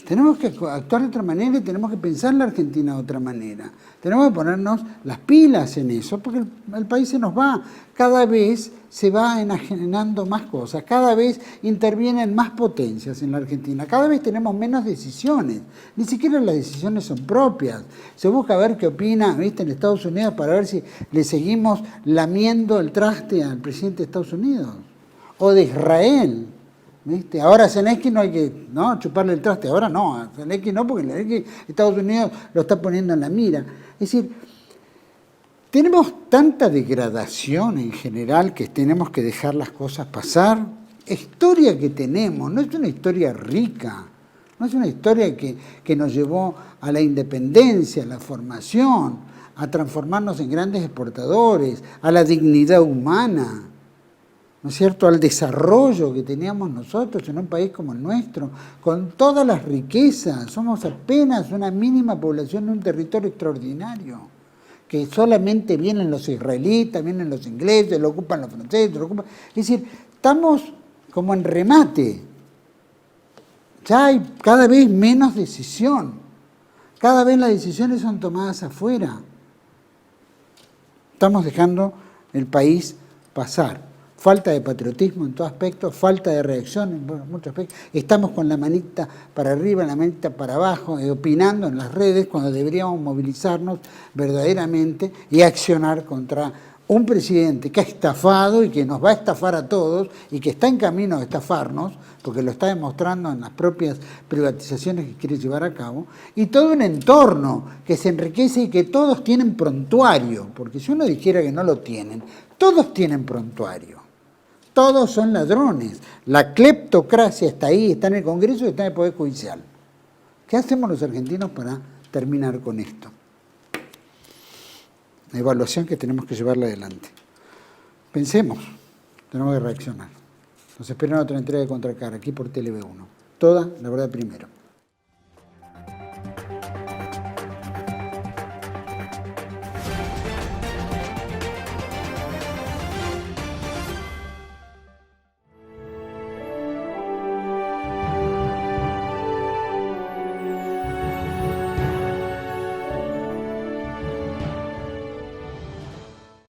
Tenemos que actuar de otra manera y tenemos que pensar la Argentina de otra manera. Tenemos que ponernos las pilas en eso, porque el país se nos va. Cada vez se va enajenando más cosas, cada vez intervienen más potencias en la Argentina, cada vez tenemos menos decisiones. Ni siquiera las decisiones son propias. Se busca ver qué opina, ¿viste?, en Estados Unidos para ver si le seguimos lamiendo el traste al presidente de Estados Unidos. O de Israel. ¿Viste? Ahora a Zelensky no hay que chuparle el traste, ahora no, a Zelensky no, porque Estados Unidos lo está poniendo en la mira. Es decir, tenemos tanta degradación en general que tenemos que dejar las cosas pasar. Historia que tenemos, no es una historia rica, no es una historia que nos llevó a la independencia, a la formación, a transformarnos en grandes exportadores, a la dignidad humana, ¿no es cierto?, al desarrollo que teníamos nosotros en un país como el nuestro, con todas las riquezas. Somos apenas una mínima población de un territorio extraordinario, que solamente vienen los israelitas, vienen los ingleses, lo ocupan los franceses, lo ocupan. Es decir, estamos como en remate. Ya hay cada vez menos decisión. Cada vez las decisiones son tomadas afuera. Estamos dejando el país pasar. Falta de patriotismo en todo aspecto, falta de reacción en muchos aspectos. Estamos con la manita para arriba, la manita para abajo, opinando en las redes cuando deberíamos movilizarnos verdaderamente y accionar contra un presidente que ha estafado y que nos va a estafar a todos y que está en camino a estafarnos, porque lo está demostrando en las propias privatizaciones que quiere llevar a cabo, y todo un entorno que se enriquece y que todos tienen prontuario, porque si uno dijera que no lo tienen, todos tienen prontuario. Todos son ladrones. La cleptocracia está ahí, está en el Congreso y está en el Poder Judicial. ¿Qué hacemos los argentinos para terminar con esto? La evaluación que tenemos que llevarla adelante. Pensemos, tenemos que reaccionar. Nos espera otra entrega de Contracara aquí por TLV1. Toda la verdad primero.